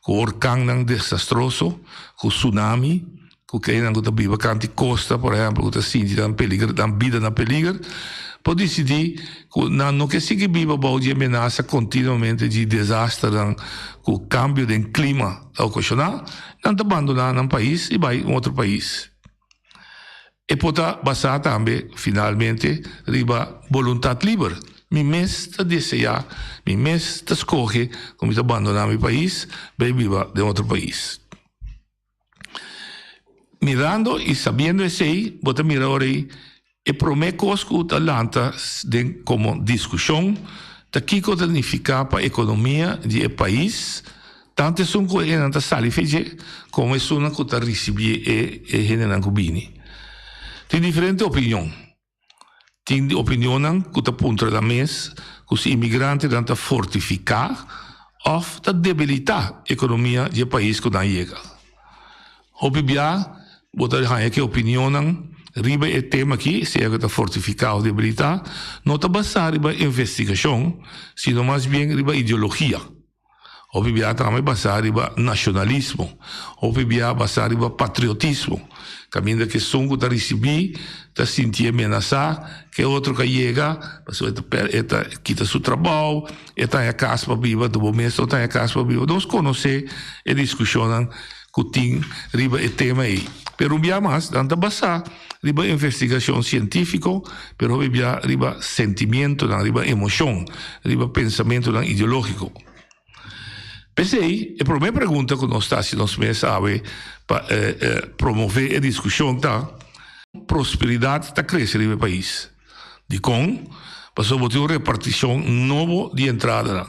com orcão desastroso, com tsunami, que não está viva cante costa, por exemplo, que está sentindo peligro, da vida na peligro, pode decidir que não que siga viva pode ameaça continuamente de desastre, com o cambio de clima ocasional, não está abandonando um país e vai a outro país. E pode basar também, finalmente, riba vontade livre. Mi mês está desejar, mi mês está escolher como está abandonar meu país, vai viver de outro país. Mirando e sabendo isso aí, vou mirar aí e prometo que o talento como discussão, o que significa para a economia do país, Tante sono che non sali fece come sono che ricevi e non cubini. Ti differenti opinioni. Ti opinioni che punta da mes che i immigranti danno fortificare o da debilità economia del paese che non llega. Obibia, botare che opinioni riba e tema che sia che fortificare debilità, non ta basare riba investigazione, sino más bien riba ideologia. Obibia também basare riba nacionalismo, obibia basare riba patriotismo. Caminho que som que ta recebi, ta sentir ameaçar, que outro que chega, pessoa eta quita seu trabalho, eta é casa para viva, do momento eta é casa para viva. Nós conhece e discussionam que tem riba e tema aí. Pero bia mais, danta basar riba investigação científica, pero bia riba sentimento, riba emoção, riba pensamento ideológico. Pensei, a primeira pergunta que nós estamos nos meses para promover a discussão da prosperidade está crescendo no país. De com, passou a ter uma repartição nova de entrada.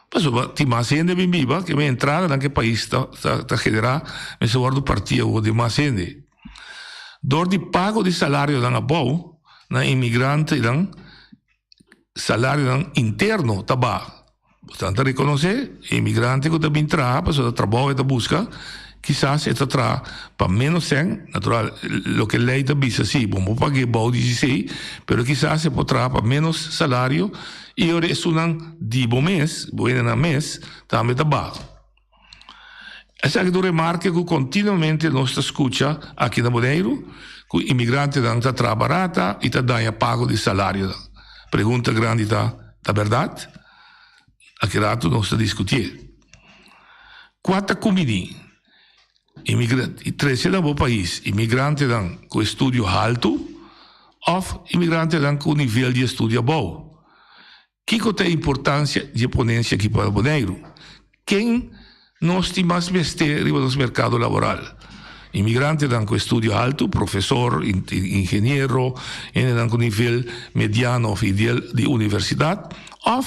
Passou a ter mais gente bem viva que a entrada naquele país está generar, mas se guarda o partido de mais gente. Dor de pago de salário na boa, na imigrante, salário interno está baixo. Portanto, reconhecer imigrante que também traz, para trabalho e busca, quizás esta traz para menos 100, natural, o que a lei diz assim, vamos pagar bom 16, mas quizás se pode trazer para menos salário e o resto de bom mês, boa mês, também está baixo. Essa é a remarca que continuamente nós escuta aqui na Bonaire, que o imigrante está trabalhando barata e está dando pago de salário. Pergunta grande está verdade? Aqui rato nós estamos discutindo. Quanto comunidade imigrante, 13 no país, imigrante com estudo alto ou imigrante com nível de estudo bom? Que tem importância de ponência aqui para o Bonaire? Quem nós temos mais vestir no mercado laboral? Imigrante com estudo alto, professor, engenheiro, com nível mediano ou de universidade, ou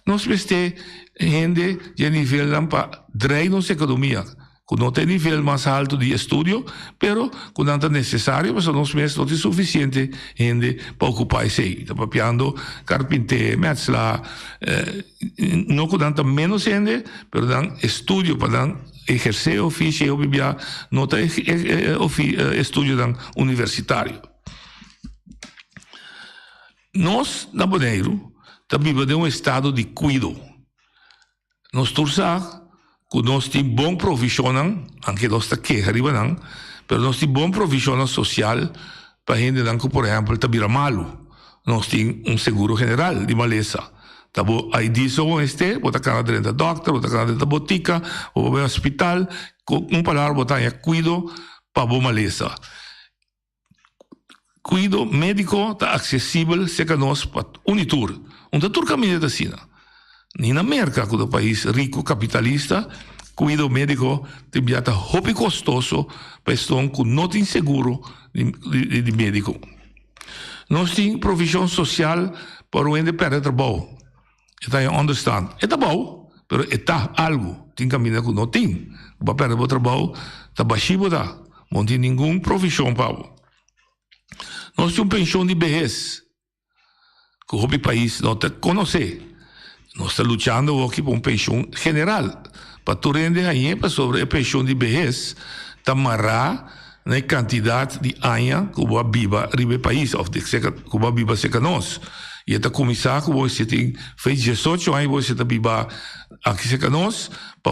nós vestir gente de nível para dreig nossa economia, que não tem nível mais alto de estudo, pero que não é necessário, mas nós mesmos não tem suficiente gente para ocupar isso aí. Está papiando carpinteiro, metzla, não que não tem menos gente, pero não estudo para exercer ofício, ou bibia, não tem estudo universitário. Nós, na Bonaire, também de estado de cuidado. Nós torçamos que nós temos bom provisão, anche nós está queja riba não, mas nós temos bom provisão social para gente que, por exemplo, está malo. Nós temos seguro general de maleza. Tabo aí disso bota cara dentro da doctor, bota cara dentro da botica, ou vai ao hospital, com palavra botar em cuido para boa maleza. Cuido médico está acessível se que nós para Unitur. Onde tur caminha da China. Nem na América, que é um país rico, capitalista, cuido médico tem biata hobby custoso para estão que não tem seguro de médico. Nós temos provisão social para o ende perder trabalho. Está em understand. Está bom, mas está algo. Tem caminho que não tem. Para perder o trabalho, está baixinho, não tem nenhuma provisão para o. Nós temos pensão de vejez, que o país não te conhece. Nós estamos lutando aqui por uma pensão general. Para tu render aí sobre a pensão de vejez, está amarrar na quantidade de anos que vai viver no país, ou que vai viver seca nós. E está começar que você tem feito 18 anos, você está viver aqui seca nós, para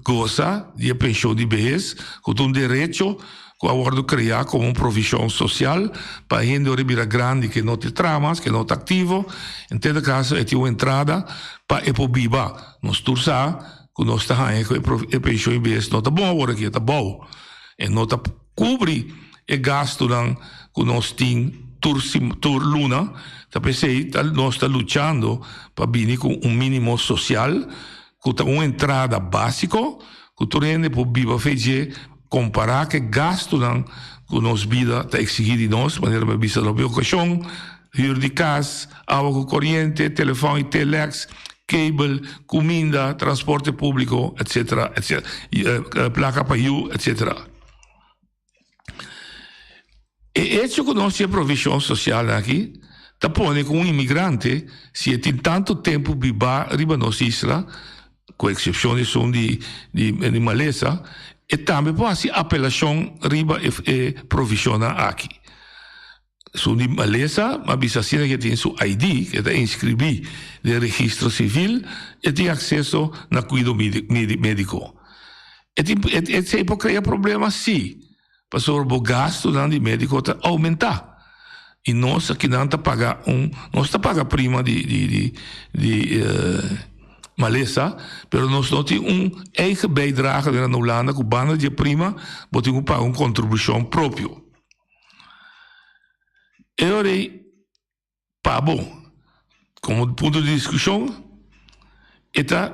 gozar de pensão de vejez, com um direito que o acordo criar como uma provisão social para gente de grande que não tem tramas, que não está ativo. Em todo caso, é uma entrada para a viver. Nós torçamos que nós estamos aí com a pensão em vez não está bom agora aqui, está bom. E não está cobre o gasto que nós temos por luna. Então, pensei, nós estamos lutando para vir com um mínimo social, com uma entrada básica, que tu rende para viver feijão, comparar que gasto que nos vida está exigido de nós, maneira de vista da ocasião, huur de casa, água corrente, telefone e telex, cable, comida, transporte público, etc. Placa paiu, etc. E hecho que nós temos provisão social aqui, tapone com um imigrante, se tem tanto tempo viva riba nossa isla, com exceção de Malesa, e também pode ser apelação riba e provisiona aqui. Su di Malesa, ma bisogna che tem su ID, che da inscrevi nel registro civil, e tem acesso na cuido médico. E se può creare problema, sì, perché o gasto di medico aumenta. E nós aqui não está paga prima de Malesa, pero nós não temos eigen bijdrage na Holanda, que banda de prima, temos que pagar contribuição própria. E ora, como ponto de discussão, está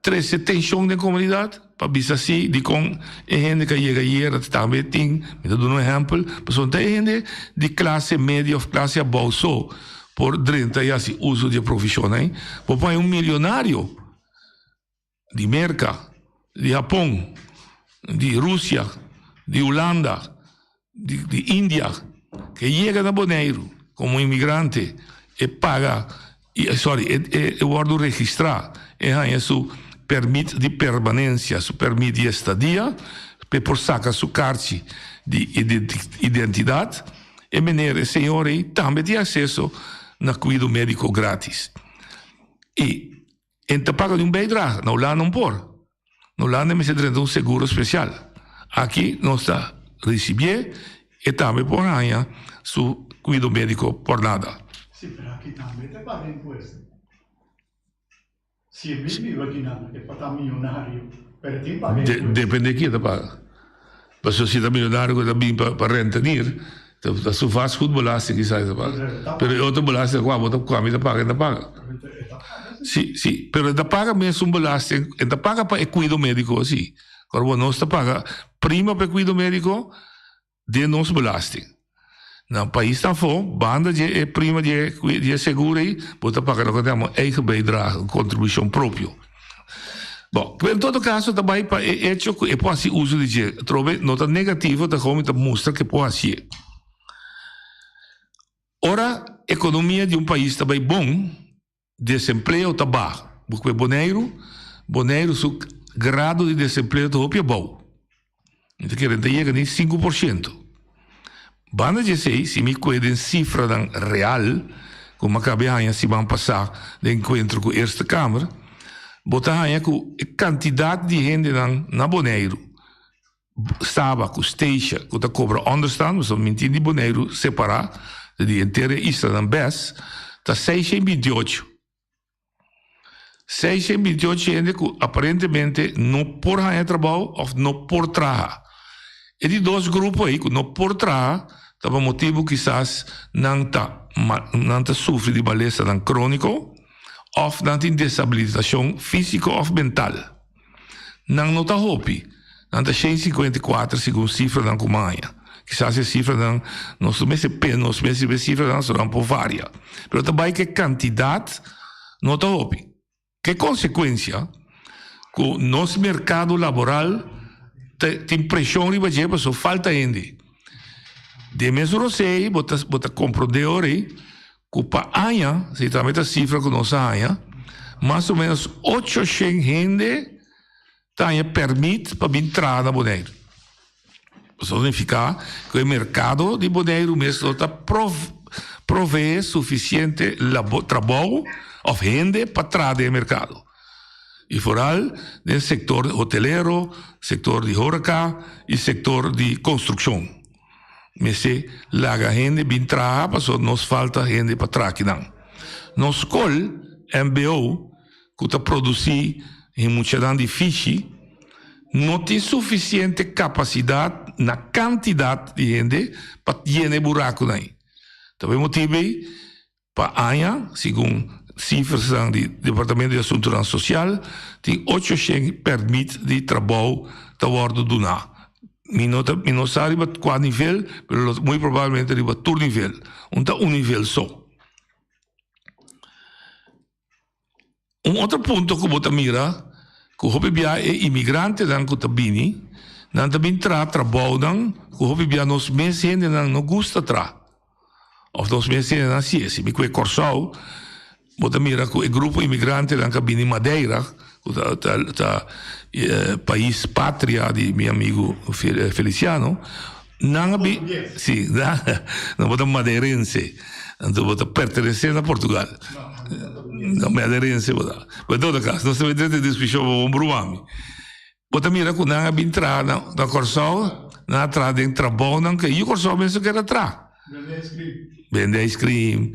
três tensão da comunidade, para bisa assim, de com a gente que chega hier, também tem, me dou um exemplo, pessoa tem gente de classe média ou classe abaixo, por 30 anos de uso de profissões, porque um milionário de América, de Japão, de Rússia, de Holanda, de Índia, que chega na Bonaire como imigrante e paga, e guarda registrar, e ganha seu permito de permanência, seu permito de estadia, por sacar sua carta de identidade, e maneira, senhores, também tem acesso na cuido médico grátis. E então paga de bijdrage, na Holanda não pode. Na Holanda me se um seguro especial. Aqui nós está recebendo e também por ganhar su cuido médico por nada. Sì, però aquí también te paga impuesto. Si es vivo aquí nada, que para millonario, pero te paga impuesto. Depende de quién te paga. Pero si estás millonario, que también para rentenir, te su fast food belasting quizás te paga. Pero otro belasting, cuando te paga. Sì, però te paga mesmo un belasting, e te paga para el cuido médico, sì. Quando non te paga prima per cuido médico, de nos belasting. Nou, país dan voor, banda de prima de seguro, pode pagar o que temos eigen bijdrage, contribuição próprio. Bom, in todo caso, também para hecho que pode ser uso de trove nota negativa, da como te mostra que pode ser. Ora, economia de país também bom, desemprego está baixo, porque Bonaire, seu grado de desemprego está bom. Então, querendo chegar em 5%. Banda de sei, se me cuidem cifra real, como acabei de se vão passar de encontro com a Eerste Kamer, botar aí com a quantidade de gente na Bonaire, estava com station, que cobra understand, mas somente de Bonaire separar, de inteira isla dan Bes, está 628. 628 gente que aparentemente não por ganhar trabalho ou não por trabalhar. E de dois grupos aí, que não por trabalhar, estava motivo quizás não tá sofre de maleza crônico, ou não tem desabilitação física ou mental. Não tá hopi, não tá 154 segundo cifra da Kumaia. Quizás a cifra não, nos meses de cifra não serão por várias. Mas também que quantidade não tá hopi. Que consequência que o nosso mercado laboral tem pressão riba de pessoa falta gente. De mesmo sei, bota compreender ora que para año, se também a cifra que nós año, mais ou menos 800 gente tem permite para entrar na Bonaire. Isso significa que o mercado de Bonaire mesmo está provee suficiente trabalho ou gente para entrar no mercado. E foral no setor hotelero, setor de horeca e setor de construção. Mas se laga gente bem trabalha, só nos falta gente para trabalhar. Nos col MBO que está produzindo em muita difícil, não tem suficiente capacidade na quantidade de gente para llenar buraco aí. Também motivo para año, segundo cifras do Departamento de Assuntos Social, tem 800 permite de trabalho que worden donado. Não sabe qual nível, mas muito provavelmente arriba todo nível. Um nível só. Un altro punto che bota mira, che hopi bia è immigrante dan ku tabini, nan tabin trabalho dan, que hopi bia nos mesi dan no gusta tra. Of nos mesi dan siesi, mi que Corsau, bota mira que il gruppo immigrante dan cabini Madeira, país patria di mio amico Feliciano, non bota madeirense, non bota pertenecente a Portugal. No, madeirense bota. Ma in todo caso, non si vedete discussione con Bruami. Bota mira che non abbiamo da Corsau, non tra dentro trabalho, che io Corsau penso che era tra. Vende ice cream,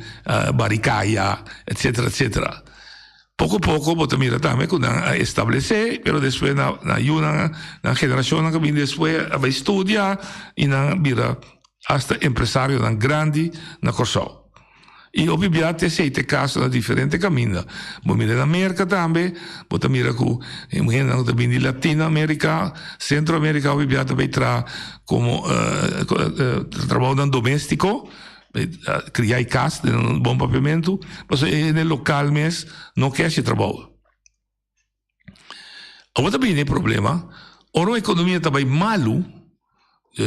baricaia, eccetera, eccetera. Poco a poco, bota mira también que a establecer, pero después na generación que viene después a estudiar y na mira hasta empresario tan grande na Corsau. E ovviamente se te caso na diferente caminho. Bom mira na América também, bota mira que imagina também de Latinoamérica, Centroamérica ovviamente vai tra como trabalho doméstico. Criar casa de um bom papiamento, mas no local mesmo não quer esse trabalho. Agora também tem problema, ora a economia está bem malo, a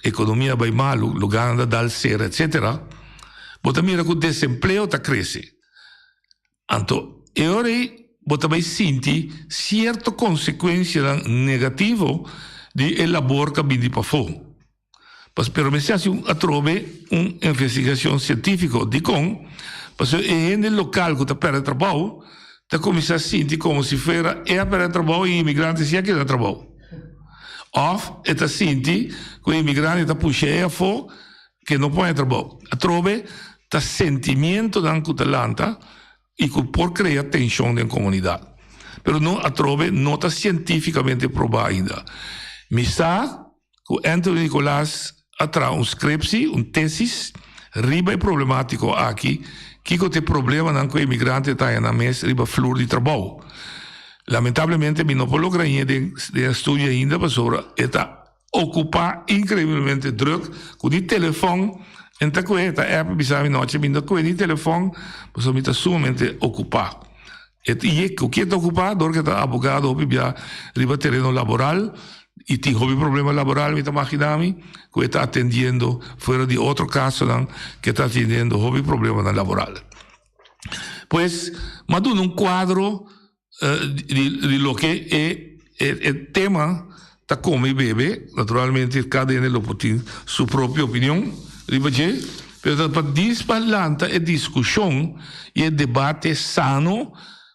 economia vai malo, lugar anda dal ser, etc. Bota mira que o desemprego está crescendo. Então, ora bota bem sentir certa consequência negativa de labor que vem para fora. Pero me se hace a trove una investigación científica de con, pues en el local que está para el trabajo, te comienza a sentir como si fuera para el trabajo y inmigrantes ya que da trabajo. O te siente que el inmigrante está puxando a fo que no puede trabajo. A trove está sentimiento de que talanta y que por crear tensión en la comunidad. Pero no a trove no está científicamente probado ainda. Me está que Anthony Nicolás atra un scripsi, un tesis, riba problemático aqui, que tem problema não com o imigrante está na mesa, riba flor de trabalho. Lamentavelmente, não pode ganhar de estudo ainda, mas sobre está ocupar incrivelmente druk com o telefone, então com esta app bisa mi noite, binda com o telefone, mas sobre está sumamente ocupado. E o que está ocupado, porque está abogado, riba terreno laboral. Y tiene un problema laboral, me imaginami, que está atendiendo fuera de otro caso que está atendiendo un problema laboral. Pues, mandó un cuadro de lo que es el tema, está como bebe, naturalmente cada uno tiene su propia opinión, pero para disparar la discusión y el debate sano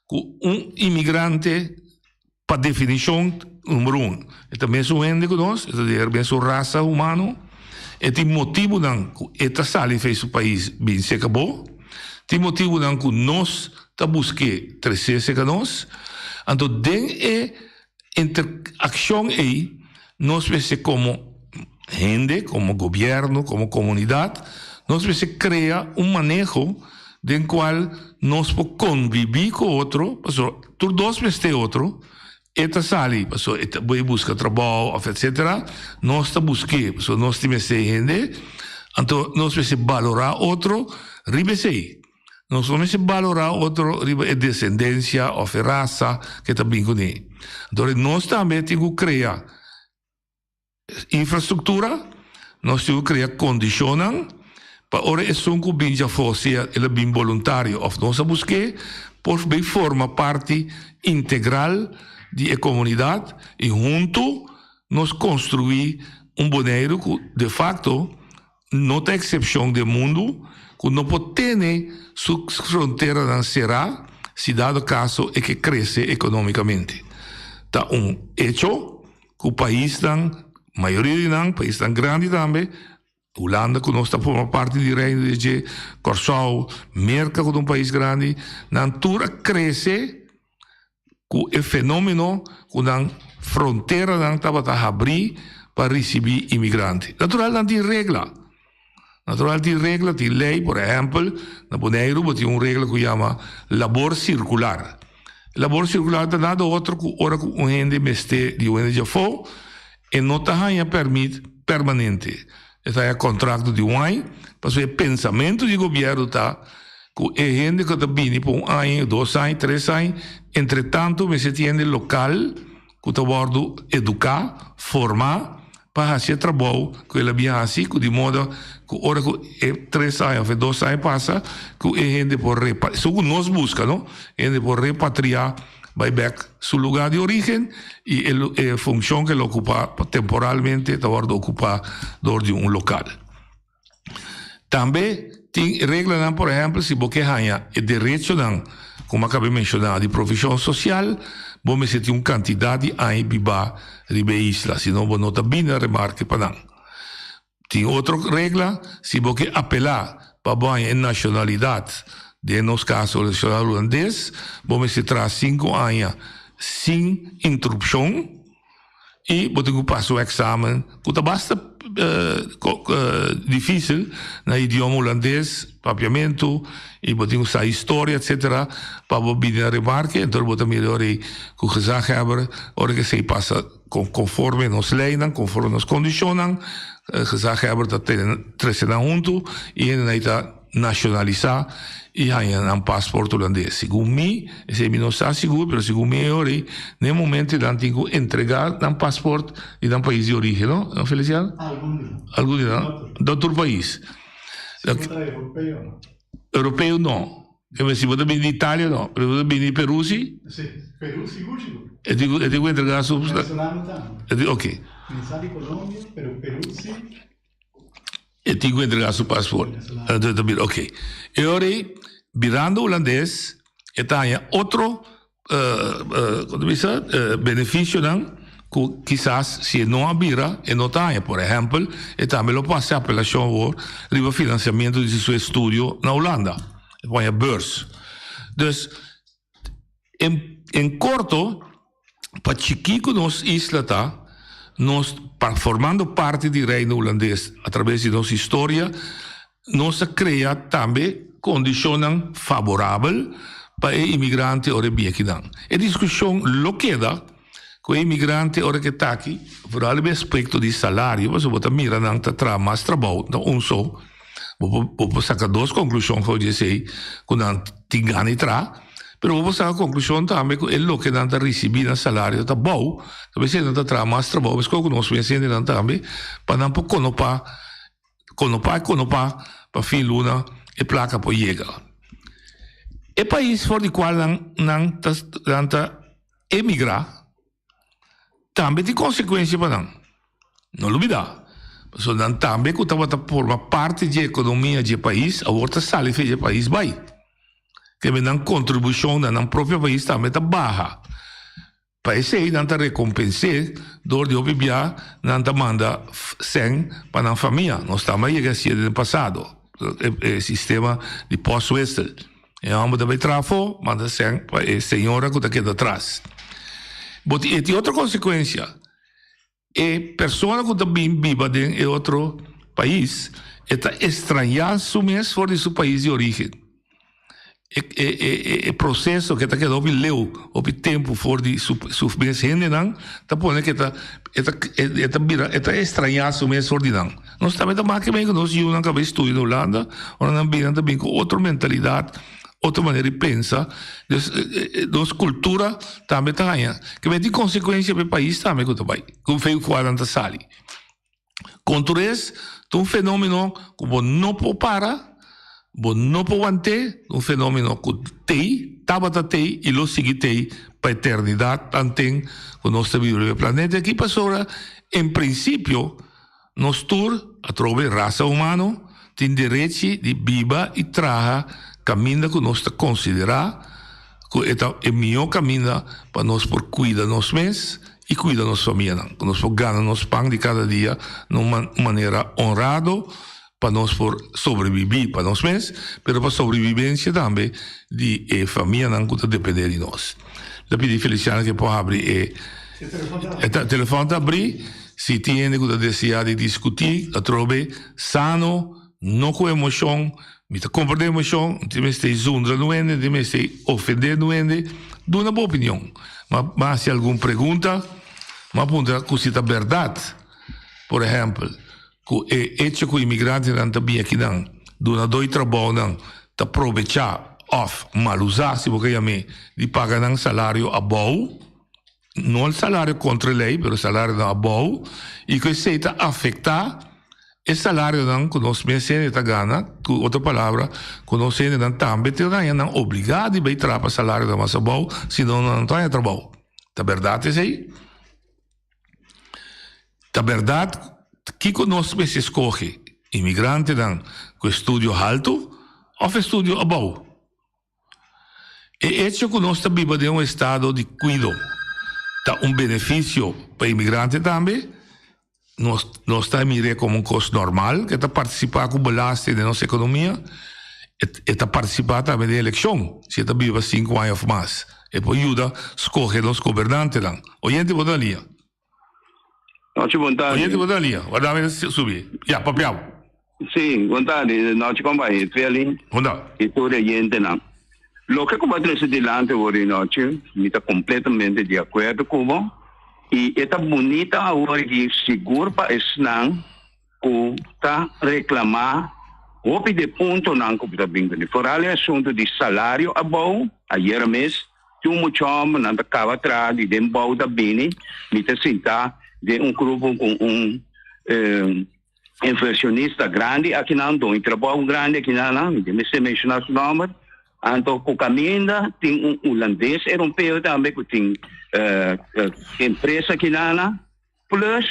con un inmigrante, para definición, número 1. Esta mesmo gente que nós, esta é a mesma raça humana, este motivo que esta sala fez o país bem se acabou, este motivo que nós está buscando crescer se nós, então den interação aí, nós vemos como gente, como governo, como comunidade, nós vemos criar manejo do qual nós podemos conviver com outro, tu dois vezes tem outro, esta sali, vai buscar trabalho, etc. Nós está buscando, nós temos gente, então nós vamos valorar outro, ribe sei. Nós vamos valorar outro, ribe a descendência, ou a raça, que está bem com ele. Então nós também temos que criar infraestrutura, nós temos que criar condições, para ora é só que bem já fosse, ele é bem voluntário, ou nós buscamos, por bem forma parte integral de comunidade e junto nós construir boneiro que de facto não tem exceção do mundo que não pode ter sua fronteira não será se dado caso é que cresce economicamente. Tá hecho que o país maioria de país grande também, Holanda que nós estamos parte de reino de Corsau, Merca que é país grande, na altura cresce o fenômeno que a fronteira estava a abrir para receber imigrantes. Natural, não tem regra. Natural, tem regra, tem lei, por exemplo, na Bonaire, tem uma regra que chama labor circular. Labor circular é nada outro que ora que um gente meste de um já foi e não tem permite permanente. Este é o contrato de um ano, mas o pensamento do governo está que é gente que está vindo por 1 ano, 2 anos, 3 anos, entretanto, me se tiene local, que está bordo educar, formar, para fazer trabalho que ele vem assim, de modo que hora que 3 anos ou 2 anos passa, que a gente pode repatriar, isso que nós buscamos, não? A gente pode repatriar, vai back su lugar de origem e a função que ele ocupa temporalmente, está bordo ocupar de um local. Também tem regras, por exemplo, se você ganha o direito, como acabei de mencionar, de profissão social, você tem uma quantidade de anos para viver na isla, senão você não está bem a remarque para não. Tem outra regra, se você apelar para a nacionalidade, de nosso caso, o nacional holandês, você traz 5 anos sem interrupção e você tem que passar o exame, que é bastante difícil no idioma holandês, papiamento, e você tem que usar história, etc., para você a remarque, então você melhora com o gezaghebber, hora que se passa conforme nos leiden, conforme nos condicionam, o gezaghebber está 3 anos junto, e ele está nacionalizar e ganhar um passaporte holandês. Segundo mim, se não está seguro, mas segundo mim, no momento, ele tem que entregar um passaporte de um país de origem, não, Feliciano? Algum dia, não? De outro país. Europeu, não. Se você vem de Itália, não. Se você vem de Peru, sim? Sim, Peru, seguro. Eu tenho que entregar a sua... Ok. Pensar de Colômbia, pero Peru, sim. Eu tenho que entregar seu passaporte. Ok. E agora, virando holandês, tem outro benefício, que quizás se não vira, e não tem. Por exemplo, e também passa a apelação por financiamento de seu estudo na Holanda. Põe a beurs. Dus, em curto, para chiquico nos isla tá, nós, formando parte do reino holandês, através de nossa história, nós cria também condições favoráveis para o imigrante ora bem aqui. A discussão lo queda com o imigrante ora que está aqui, por algum aspecto de salário, você pode mirar não está mais trabalho, não só, vou sacar 2 conclusões, vou dizer, que não tem ganho de trabalho. Pero vamos a la conclusión también que lo que não está recebendo o salário está bom, talvez não está trabalhando mais trabalho, mas como nós pensamos também, para não conopar, para fim luna e placa para chegar. O país for de qual não está emigrar, também tem consequências para não olvidar. Mas não também que está forma parte da economia do país, a outra sale do país vai. Que a contribuição no próprio país também está baixa. Para isso aí, não está recompensar, dor de opiar, não está manda 100 para a família. Nós estamos aí assim no passado. O sistema de pós-Western. E a gente vai trafo, manda 100 para a senhora que está aqui atrás. E tem outra consequência. A pessoa que está bem viva em outro país, está estranhando mesmo fora de seu país de origem. O processo que está quedando leu o tempo fora de sua gente não está pondo que está estranhado mesmo fora de nós também estamos aqui bem que nós não acabamos estudando na Holanda ou não bem também com outra mentalidade, outra maneira de pensar, nossa cultura também está ganhando que vai ter consequência para o país também que vai como foi o 40 sali contra isso tem um fenômeno como não pode parar. Bom, não pode manter um fenômeno que tem, tem e lo sigue tem para a eternidade, tanto que nós vivemos no planeta aqui, pastora, em princípio, nós a través da raça humana, tem direito de viver e trabalhar caminho que nós consideramos que é o melhor caminho para nós por cuidar de nós mesmos e cuidar da nossa família, que nós podemos ganhar nosso pão de cada dia de uma maneira honrada, para nós por sobreviver para nós mesmos, mas para sobrevivência também de família que depende de nós. Eu pedi a Feliciano que pode abrir o telefone para abrir, se tem que desejar de discutir, a trobe sano, não com emoção, me compreender emoção, não me está zundra no ende, não me está ofender no ende, dá uma boa opinião. Mas se alguma pergunta, mas aponta que se é verdade, por exemplo, que o hecho que o imigrante não está bem aqui, não, dá 2 trabalhos, te aprovechar of malusar, se você me de pagar um salário above, não o salário contra a lei, mas o salário above, e que se está afetar o salário não que nós merecemos ganhar, com outra palavra, que nós merecemos também ter não obrigado a trabalhar para o salário da massa above, senão não tem trabalho. A verdade é aí. A verdade que nós se escolhe imigrante com estudo alto ou estudo above. E isso que nós vivemos de estado de cuidado, dá benefício para o imigrante também, nós estamos como custo normal, que está participar com o balanço da nossa economia, e está participar também da eleição, se está vivo 5 anos ou mais. E poi ajuda a escolher os governantes. Oyente, vou dar linha. Noite, boa tarde. Oyente, vou dar linha. Vou dar linha subir. Já, papel. Sim, boa tarde. Noite, companheiro. Feliz. Boa. E tudo oyente, não. Lo que eu trouxe delante hoje noite, me está completamente de acordo com você. E está bonita a hora que seguro para esse não, que está reclamar, houve de ponto não que está vindo. Fora o assunto de salário a bom, ayer mesmo, tinha muito homem, não estava atrás, de dentro da bine, me está sentado de grupo com inversionista grande, aqui não, um trabalho grande aqui não, me se mencionar o nome. Então, com caminho, tem holandês, europeu também, que tem empresa aqui na plus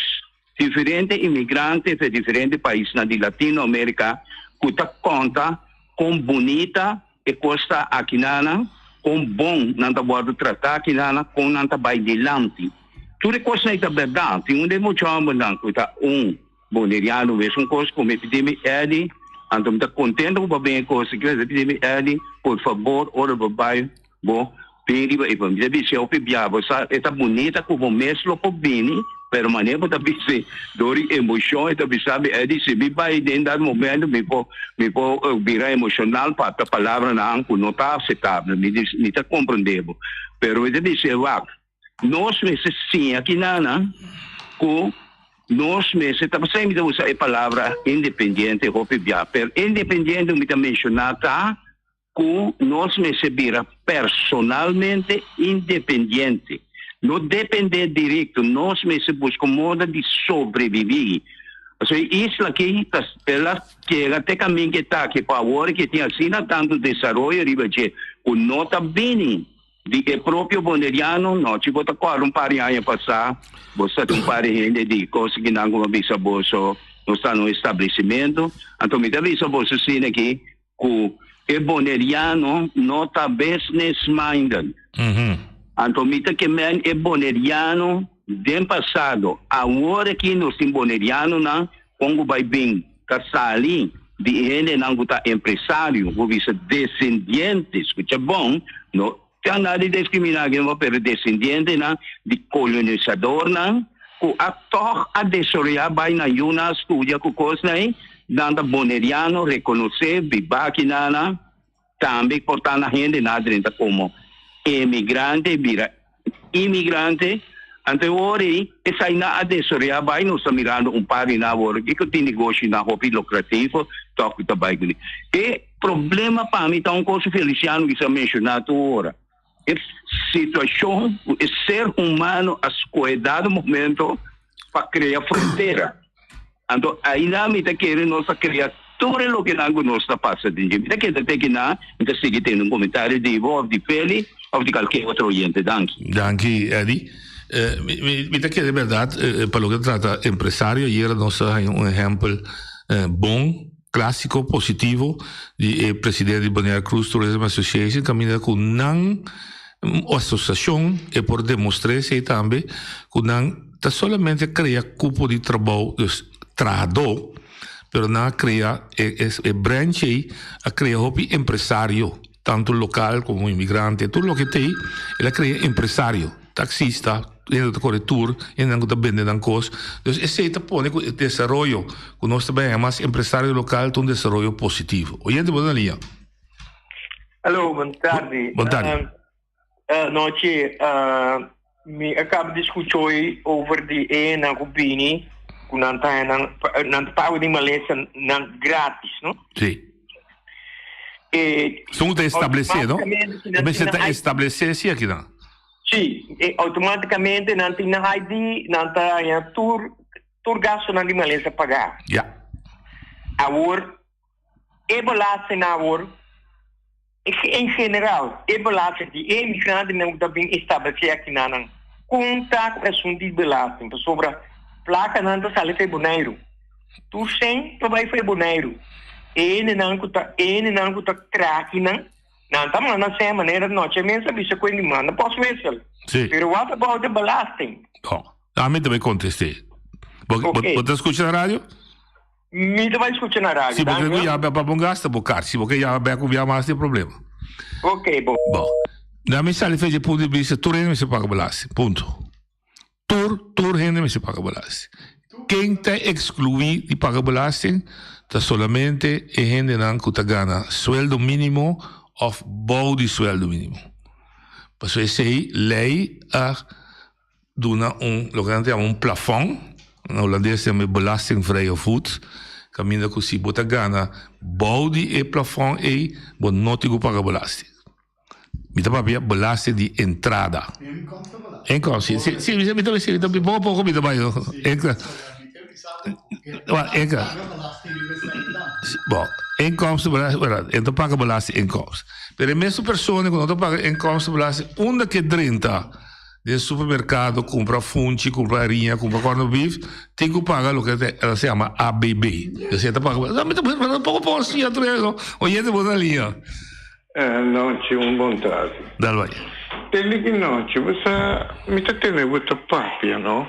diferentes imigrantes de diferentes países na Latinoamérica, que está conta com bonita e costa aqui na, com bom, não está tratar aqui na, com não está vai delante. Tudo é coisa é verdade. Tem muito homem que está boneriano, vê um coisa como epidemia é. Então, está contente com bem coisa que a epidemia é, por favor, ora babai, bom, pedi e vamos dizer se eu pibiava, está bonita como mesmo por bem, pero maneira da bise, dori emoção, está bisabe é de se bibai dentro do momento me vou virar emocional para a palavra não, que não está aceitável, me está compreendendo, pero ele disse va, nós meses sim aqui na, com nós meses, estamos sempre usando a palavra independente, pero independente, me está mencionando, tá? Que nós meses vira personalmente independente. Não depende direito, nós meses buscamos modo de sobreviver. Então, isso aqui, ela que até caminho que está aqui para agora, que tem assim tanto desenvolvimento, que não está bem. De próprio boneriano, não, tipo, está quase par de anos passar, você tem par de gente de coisa que não como bisa bolso, não está no estabelecimento, então me dá bisa bolso sim aqui, que o boneriano não está business-minded. Então me dá que o boneriano, do passado, agora que nós temos boneriano, não, como vai bem, que ali, de gente não está empresário, ou bisa descendentes, que é bom, não, tem nada de discriminação para descendente de colonizador, que ator a desoriar vai na uma estudia que coisa aí, dando boneriano reconhecer viva aqui na também portar a gente na dentro como imigrante vira imigrante, então hoje essa na a desoriar vai nós mirando par de na hora que tem negócio na hobby lucrativo, toque também. E problema para mim tá coisa Feliciano que se mencionado agora. É situação, é ser humano a escolher momento para criar fronteira. Então, aí na medida que nós criar tudo o que nós está passando. Então, que até que na, então sigue tendo comentário de Ivo, de Peli, ou de qualquer outro oyente. Danke, Eddie. Me que é verdade, para o que trata empresário, ayer nós temos exemplo bom, clássico, positivo, de presidente de Balneário Cruz Tourism Association, caminha com não associação e por demonstrar-se também que não está somente cria cupo de trabalho trado, pero não cria branche a cria hobby empresário, tanto local como imigrante, tudo o que tem, ela cria empresário, taxista, corretor, e não está vendendo coisas. Então, esse está pondo o desenvolvimento, que nós também é mais empresário local, tem um desenvolvimento positivo. Oyente, boa linha. Alô, boa tarde. Boa tarde. Noite, me acabo de discutir over de na Cubini, que não pago de maleza grátis, não? Sim. São te estabelecer, não? Mas você está estabelecer sim aqui, não? Sim, e automaticamente não tem na ID, não tem tour gasto não de maleza pagar. Yeah. Agora, belasting agora, em geral, belasting de imigrante não está bem estabelecido aqui não. Contato é assunto de belasting, sobre a placa não está sale foi boneiro. Tu sem vai foi boneiro. Ele não está craque não. Não está mandando essa maneira não. Tinha mesmo visto que ele manda posso ver isso. Sim. Pero what about the belasting? Oh, a mim também contestei. Você escuta na rádio? Me vai escutar na rádio. Sim, porque eu já para bom gasto, bocar. Sim, porque já vai com mais tem problema. Ok, bom. Bom, na mensagem fez de ponto de vista, tu rende se paga belasting. Ponto. Tu rende se paga belasting. Quem te exclui de pagar belasting, está solamente a gente que gana sueldo mínimo of bouw die sueldo mínimo. Pues essa lei dona lo que chama plafond. Na Holandês chama belastingvrije voet. Caminha que se bota gana bouw die plafond bon notigo paga belasting. Mita papia belasting di entrada. Inkomsten. Sim, mita pouco mita vai. Bom, inkomsten, então paga belastinginkomsten. Para a mesma pessoa, quando paga inkomstenbelasting, onde que 30 no supermercado, compra funchi, compra farinha, compra carne bife, tem que pagar o que ela se chama ABB. Você está pagando, mas pouco posso ir atrás, olha, vou na linha. Noite, bom tarde. Dá vai. Tele que noite, você me está tendo outra papia, não?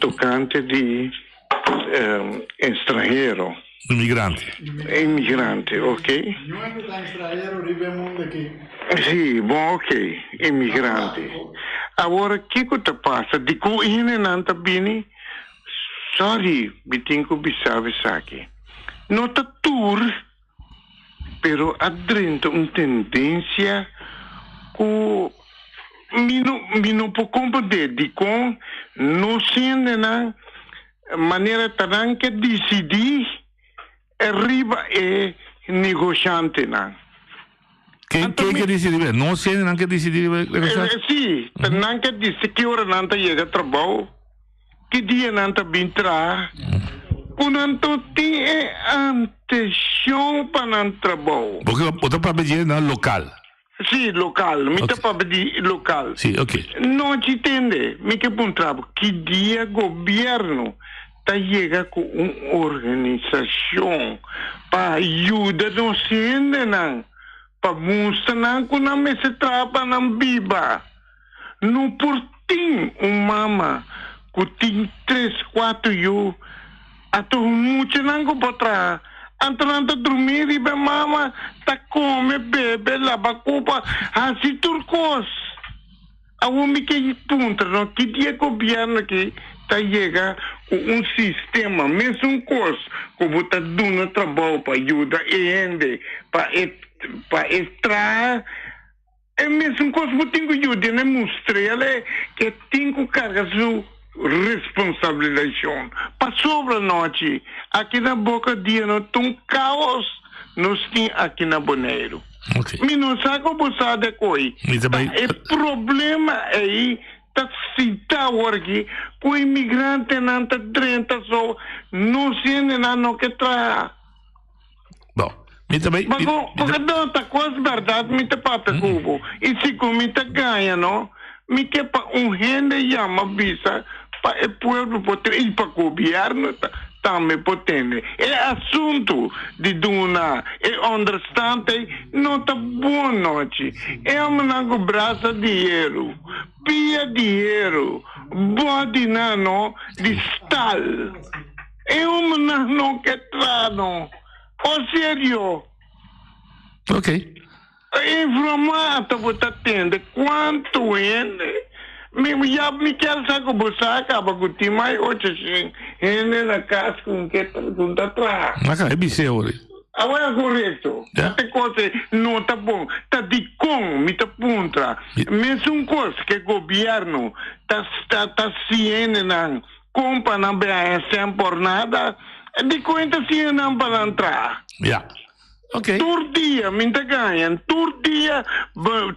Tocante de estrangeiro. Imigrante, ok? Não é que está estrangeiro, vivemos aqui. Sim, bom, ok. Imigrante. Agora, o que te passa? De que ele não está bem? Sorry, bitinho bisave aqui. Não está tour, pero adrento uma tendência que me não pode compreender de como não sendo na maneira que decidir arriba é negociante não. Quem que decide? Não sei não que decidir negociante. Sim, não que decidir que hora não tá chega trabalho, que dia não tá bem tra, quando não tem atenção para não trabalho. Porque outra para pedir na local. Sim, local. Me tá para pedir local. Sim, ok. Não te entende. Me que bom trabalho. Que dia governo tá chega com uma organização para ajudar não sendo não. Para mostrar que não me se trata não biba. Não por tem mama que tem 3, 4 anos. Até muito não pode trás. Entrando a dormir e a mama tá come, bebe, lava culpa, assim turcos. A homem que punta, não que dia governo que tá chega com sistema, mesmo coisa, como tá dando trabalho para ajudar ele, para extrair, é mesmo coisa que tem que ajudar, né? Mostrar que tem que carregar sua responsabilidade. Para sobre a noite, aqui na boca dia não tem caos, nós temos aqui na Bonaire. Me não sabe como sabe coi. O problema aí tá cita aqui, o imigrante não está drenta só, não se não que traz. Bom, me também. Mas porque não tá quase verdade, me tá pata cubo. E se como tá ganha, não? Me que para rende chama visa para o povo poder ir para o governo também potente. É assunto de dona, é understanding, não tá boa noite. É uma braça de dinheiro, pia dinheiro, bode não de stal. É uma não que trano. Ou sério? Ok. Informata você atende quanto é? Já me quer saber que você acaba com o time mais 800 ele na casa com que tá atrás. Mas é bice hoje. Agora é correto. Até coisa não tá bom. Tá de com, me tá punta. Mesmo coisa que o governo tá ciente não compra na BASM por nada, de conta se não para entrar. Yeah. Okay. Turdia, minta ganha. Turdia,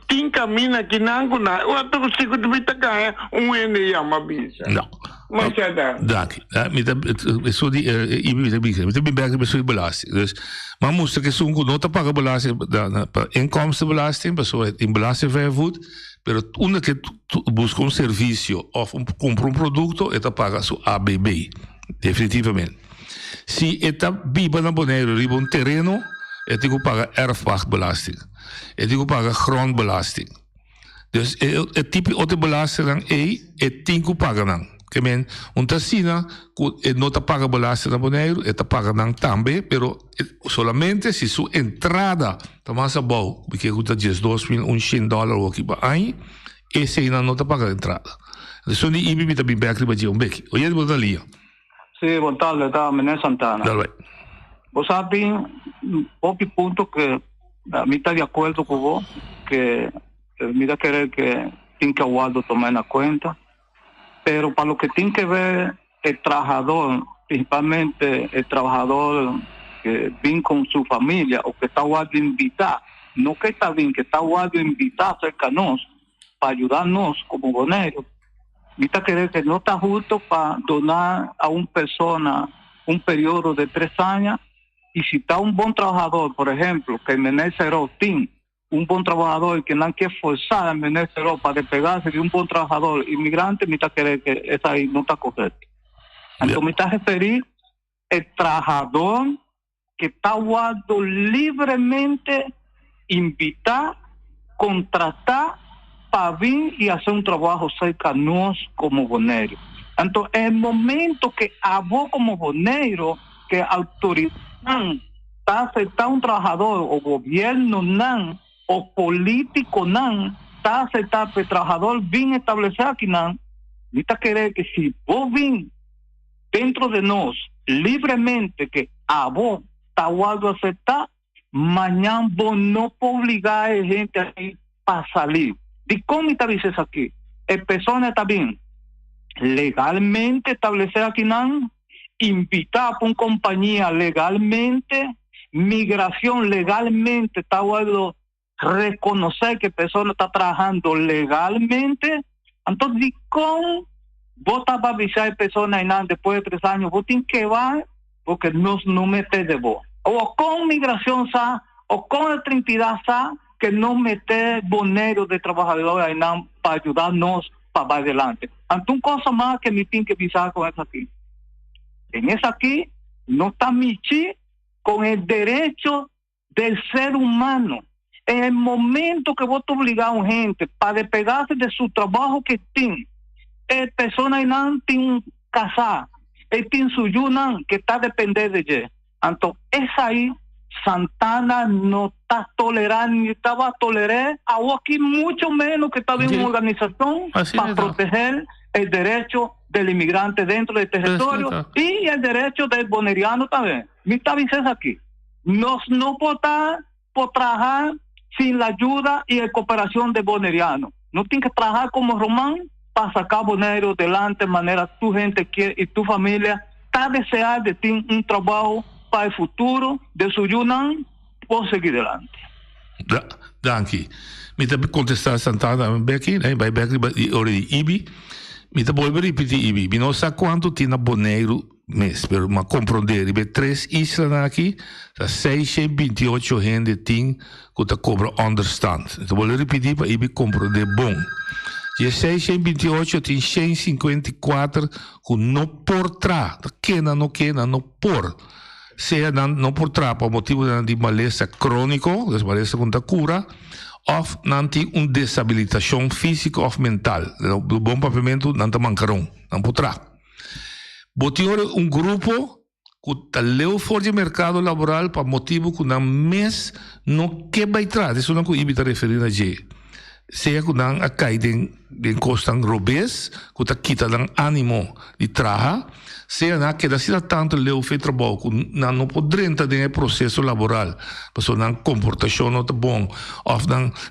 tin camina que não kuna. O outro consigo minta ganha. Ende yama bisa. No. Maar ja, dank. Zo die ik ben bij de belasting. Dus maar moest ik zo'n nota pakken belasting, inkomstenbelasting, persoon in belastingvervoer, pero una que busca un servicio of compra un producto, eta paga su ABB, definitivamente. Si eta biba na Bonaire riba un terreno, eta ik paga erfpachtbelasting, eta ik paga grondbelasting. Dus het type auto belasting dan et tinko paga dan. Que men un tasina no te paga belasting na Bonaire, eta paga dan tambe, pero solamente si su entrada tamasa bau, porque gusta $2,000 o que ba ai, esse não te paga a entrada. Então ni ibi bita bim bekri ba jion beki. Oye bo dalia. Sì, buon tardi, da Mené Santana. Dale. Vos sabés, pochi punto que mi está de acuerdo con vos, que mira querer que tiene que Waldo tomar en cuenta, pero para lo que tiene que ver el trabajador, principalmente el trabajador que viene con su familia o que está Waldo invitar, no que está bien, que está Waldo invitar cerca de nosotros para ayudarnos como boneros. Mira querer que no está justo para donar a una persona un periodo de 3 años, y si está un buen trabajador, por ejemplo, que Mené Ceró tiene un buen trabajador que no hay que forzar a Mené Ceró para despegarse de un buen trabajador inmigrante, mira querer que esa ahí no está correcta. Entonces me está referir el trabajador que está guardado libremente invitar, contratar para venir y hacer un trabajo cerca de nosotros como boneros. Entonces, en el momento que a vos como bonero, que autoridad está aceptando un trabajador, o gobierno nan, o político nan, está aceptando que el trabajador bien establecido aquí nan, necesita querer que si vos bien dentro de nos, libremente, que a vos está guardado aceptar, mañana vos no podés obligar a la gente a ir para salir. ¿Y cómo te dices aquí? El persona está bien legalmente establecer aquí nan, invitar por una compañía legalmente, migración legalmente, está bueno reconocer que persona está trabajando legalmente. Entonces, ¿cómo vos estás a avisar a persona nan después de 3 años? Vos tienes que va porque no metes de vos. O con migración sa, o con otra entidad sa, que no mete boneros de trabajadores para ayudarnos para adelante. Ante una cosa más que me tiene que pisar con eso aquí. En eso aquí no está Michi con el derecho del ser humano. En el momento que vos te obligas a una gente para despegarse de su trabajo que tiene, el persona nan tiene un casar, él tiene su yunan que está dependiendo de ella. Entonces, es ahí. Santana no está tolerando ni estaba a tolerar a aquí mucho menos que está en una organización para proteger el derecho del inmigrante dentro del territorio y el derecho del boneriano también. Mi está diciendo aquí, no por trabajar sin la ayuda y la cooperación del boneriano. No tiene que trabajar como Román para sacar boneros delante de manera tu gente quiere y tu familia está deseando de ti un trabajo para el futuro de su Yunnan, por seguir adelante. Dank. Me te contestar Santana Becky, bij Becky already Ibi. Me te vuelvo a repetir Ibi. Me no sé cuánto tiene Bonaire mes, pero me comprender. Ibe 3 islas aqui, 628 gente tem que te cobra understand. Me te vuelvo a repetir para Ibi comprender bom. Je 628 tem 154 que não por trás, que não por. Sea no por por motivo de malestar crónico, de malestar con la cura, o nanti una deshabilitación física o mental. El buen pavimento no te mancaron, no podrá. Botiore un grupo que está leo for el mercado laboral para motivo que un mes no que va a entrar. Eso no que evita referir a allí. Sea que un caída de costan robes, que te quita el ánimo de trabajar. Sea na que da tanto leu fe trabalho que não pode entrar no processo laboral, porque na comportação não tá bom, ou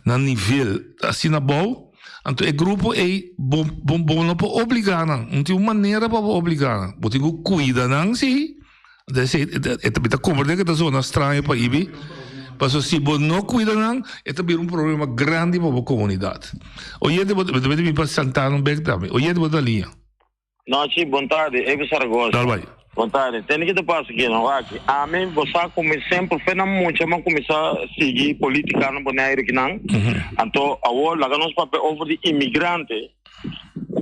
na nível assim na bom, então o grupo é bom não pode obrigar não tem uma maneira para obrigar, você tem que cuidar não sim, desse é compreender que da zona estranha para ir Passo se você não cuida não, é também um problema grande para a comunidade. Hoje eu me para Santana um bem também. Hoje eu vou linha. Não, sim, boa tarde. Eu sou Saragossa. Tá bem. Boa tarde. Tem que te passar aqui, não aqui. A mim você como sempre foi na muito, mas começar a seguir política no Bonaire aqui não. Então, agora lá nós papel over de imigrante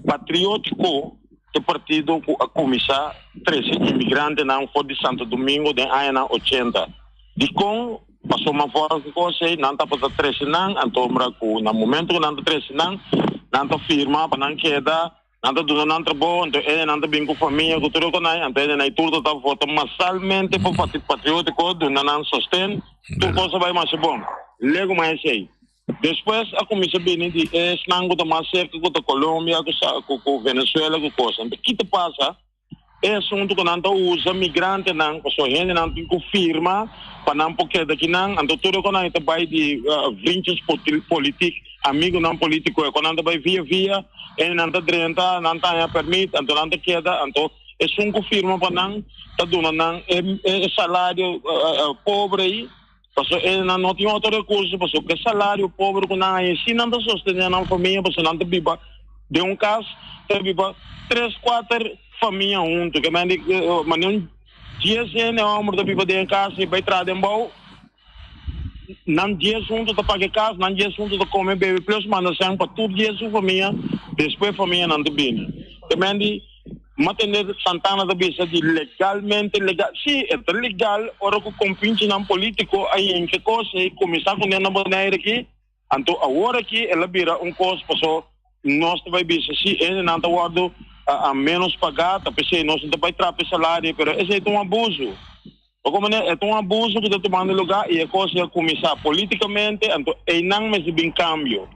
patriótico do partido a começar 13 imigrantes não foi de Santo Domingo de ano 80. De com passou uma fora que coisa não tá para 13 não, então no momento que não 13 não tá firma para não queda nada do não trabalho, então ele não bem com família, com tudo com aí, então ele não tudo tá voto massalmente para partido patriótico do não sostém, tudo coisa vai mais bom. Lego mais aí. Depois a comissão bem de nango da mais cerca com a Colômbia, com Venezuela, com coisa. O que te passa? É assunto que não usa migrante não, que só gente não tem firma para não porque daqui não, então tudo que não vai de vintes políticos, amigo não político, quando não vai via ele não tá drenta, não tá permite, então não tá queda, então é só firma para não tá dando não é salário pobre aí. Porque ele não tem outro recurso, porque o salário pobre que não é, se não está sustentando a família, porque não está viva, de um caso, está viva 3, 4 famílias juntas, que mas não 10 anos, o homem está viva de um casa e vai trazer em bom, não 10 juntos está pagar casa, não 10 juntos está comer bebê, plus manda sempre para tudo 10 família, depois a família não está bem. Que Matender Santana da Bisa de legalmente legal. Sim, é legal, ora que compinche não político aí em que coisa e começar com a Bonaire aqui, então agora aqui ela vira coisa para nós vai bisa se ele não está guardando a menos pagar, tá pensei nós não vai trazer salário, pero esse é abuso. Como é abuso que está tomando lugar e a coisa é começar politicamente, então é não mais bem cambio.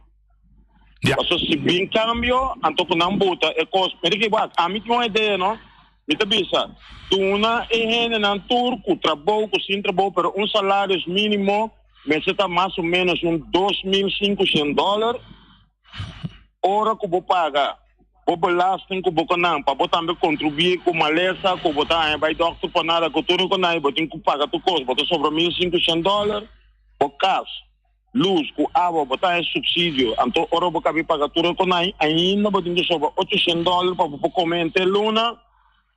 Porque se bem cambio, então que não bota é coisa. Mas que vai, a mim tem uma ideia, não? Me te bisa, tu na gente não turco trabalho, sem trabalho, pero salário mínimo, mas está mais ou menos $2.500. Ora que vou pagar, vou belasting que vou canal, para botar também contribuir com maleza, que botar vai doctor para nada, que tudo com nada, vou ter que pagar tu coisa, botar sobre $1.500, por caso. Luz, com água, botar em subsídio, então ora vou caber pagar tudo com aí, ainda vou ter que sobre $800 para comer em luna,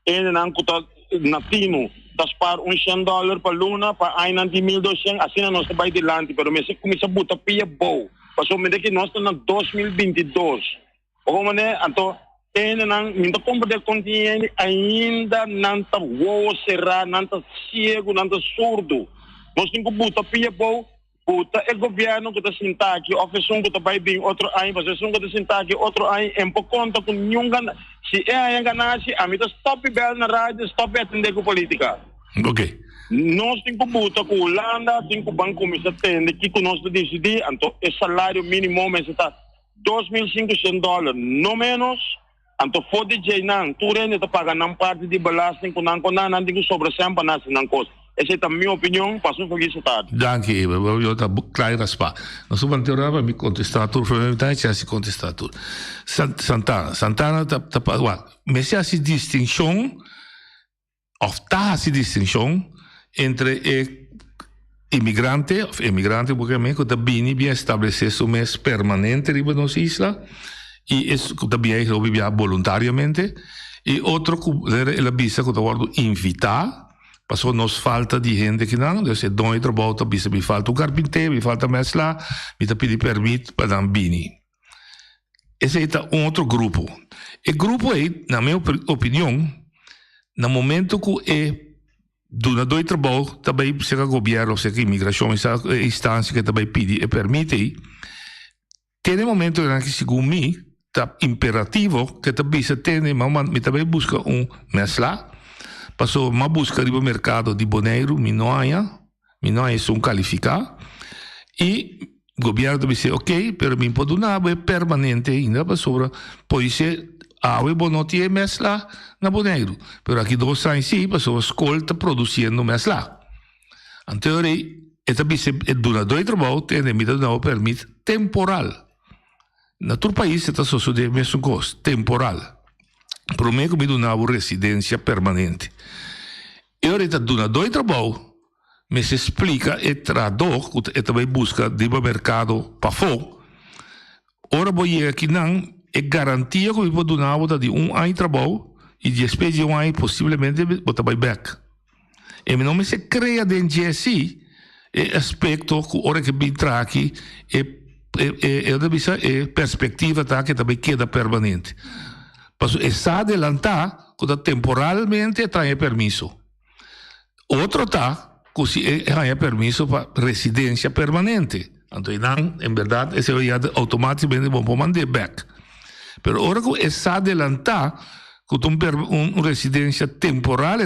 ele não custa natino, taspar $100 para luna, para aí não tem 1.200, assim nós vai adiante, pero mas se começa a botar pia boa, passou me que nós estamos em 2022, como então ele não, ainda compra de continente, ainda não está cerrado, não está cego, não está surdo, nós temos que botar pia boa. Puta, o governo que está sentado aqui, oferece que está vai bem outro ano, você que está sentado aqui outro ano, em por conta com nenhum ganância. Se é ganância, a mim está stop bel na rádio, stop atender com política. Ok. Nós temos que botar com a Holanda, temos que o banco começar a atender, que nós decidir, então o salário mínimo mas está $2.500, não menos, então for DJ não, tu ainda está pagando parte de balastro, com não tem que sobre sempre nascer não coisa. Essa é a minha opinião, passou felicidade. Danke, eu estou claro raspa. Nós vamos ter para me contestar tudo, provavelmente já se contestar tudo. Santana tá mas se há distinção, ou tá se distinção entre imigrante, porque me que também bem estabelecer seu mês permanente em nossa isla e isso também lo vivia voluntariamente e outro que ela visa que guardo invitar. Passou nos falta de gente que não, então se dói trabalho, me falta um carpinteiro, me falta mais lá, me tá pedir permito para dar bini. Esse é outro grupo. O grupo é, na minha opinião, no momento que é do trabalho, também se o governo, se a imigração, essa instância que também pede e permite, tem momento que segundo mim, tá imperativo que também se tem, mas me também busca mais lá. Passou uma busca no mercado de Bonaire, Minoia são qualificados, e o governo disse, ok, pero me pode dar é permanente ainda, passou, pode ser, não tem mais lá na Bonaire, pero aqui 2 anos sim, passou, a escola está produzindo mais lá. Então, esta vez, durante 2 trabalhos, tem um permito temporal. Na todo país, está sucedendo a mesma coisa, temporal. Para mim, me dá uma residência permanente. E agora, durante 2 trabalhos, me se explica e traduz e também busca de mercado para fora. Ora boie aqui não é garantia que eu vou donar de ano de trabalho e depois de ano possivelmente botar back. E não me se cria dentro de si e aspecto que ora que vem aqui é perspectiva tá que também queda permanente. Mas está adelantar que temporalmente tem permisso. Outro tá que se é permisso para residência permanente. Então, em verdade, esse vai automaticamente vão mandar back. Mas agora que está adelantar que uma residência temporal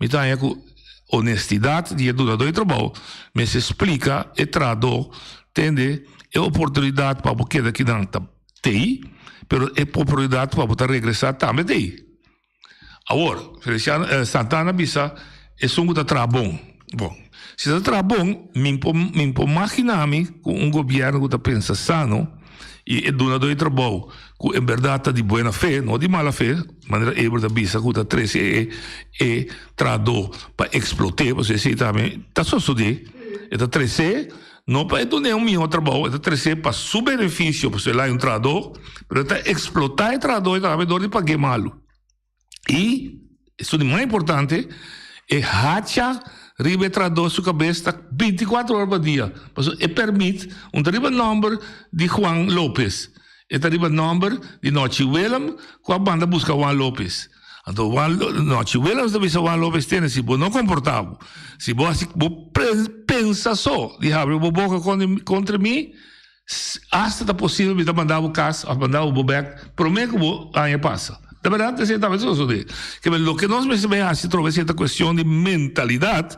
me tem com honestidade de donador de trabalho, me se explica e traduz, entende? É oportunidade para você daqui dentro tem, mas é oportunidade para você regressar também tem. Agora, Santana bisa é um que está bom. Bom, se está bom, me imaginar com governo que pensa sano e é donador de trabalho que em verdade está de boa fé, não de mala fé, maneira ébrio da bisa que está 13 e traduz para explotar, você sei também, está só estudando, está 13 não para donar meu trabalho, está 13 para seu benefício, porque lá é um traduz, mas está explotar e traduz e para pagar malo. E isso é mais importante, é hacha ribe traduz sua cabeça 24 horas por dia. E permite ribe número de Juan López. E ribe número de Nochi Willem, com a banda busca Juan López. Então, Nochi Willem também Juan López tem, se você não comportava, se você pensa só, de abrir uma boca contra mim, hasta possível me mandar o caso, mandar o back, prometo que você passa. De verdade, é talvez isso que o que nós percebemos se trova essa questão de mentalidade,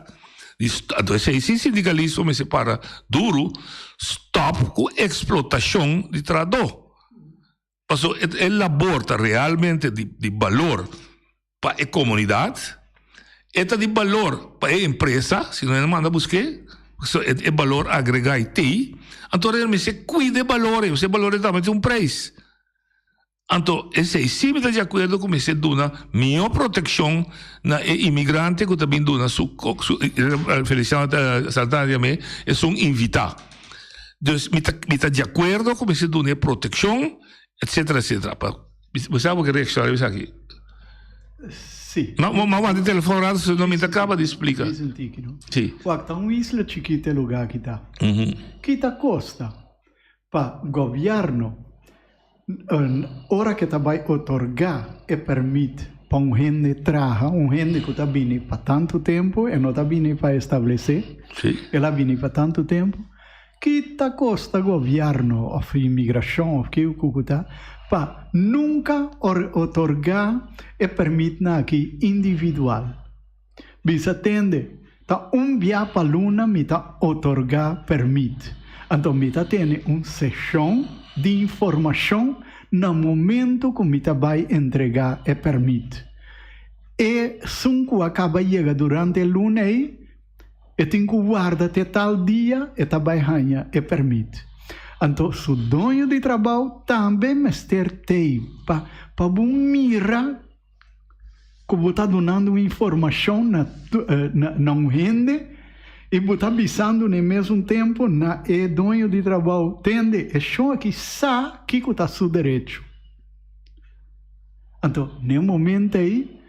então esse sindicalismo me separa duro, stop com explotação de trabalho. Então, ele aborta realmente de valor para a comunidade, é de valor para a empresa, se não manda buscar, é valor agregado aí, então ele me se cuida de valor, esse valor é também um preço. Então, esse sim está de acordo com esse dona minha proteção na imigrante que também dona Feliciano Santana me é um invitado. Então, me está de acordo com esse dona proteção, etc, etc. Você sabe o que reação é aqui? Sim. Mas o telefone não me acaba de explicar. Sim. Está uma isla chiquita lugar que está. Que está costa para governo. Ora que vai otorgar e permite para um gente trabalhar, gente que está vindo para tanto tempo e não está vindo para estabelecer, ela vindo para tanto tempo, que está costa governo ou imigração, que o está, para nunca otorgar e permite aqui individual. Bisa atende, tá via para luna, me está otorgar permite. Então, me está tendo uma sessão de informação no momento que me vai entregar e permite. E se acaba de chegar durante o lunes, e tem que guardar até tal dia e também ganha e permite. Então, o dono de trabalho também me tem para mirar que você está dando informação na gente e você está avisando no mesmo tempo na dono de trabalho tende é só que sabe que está seu direito. Então, no momento aí,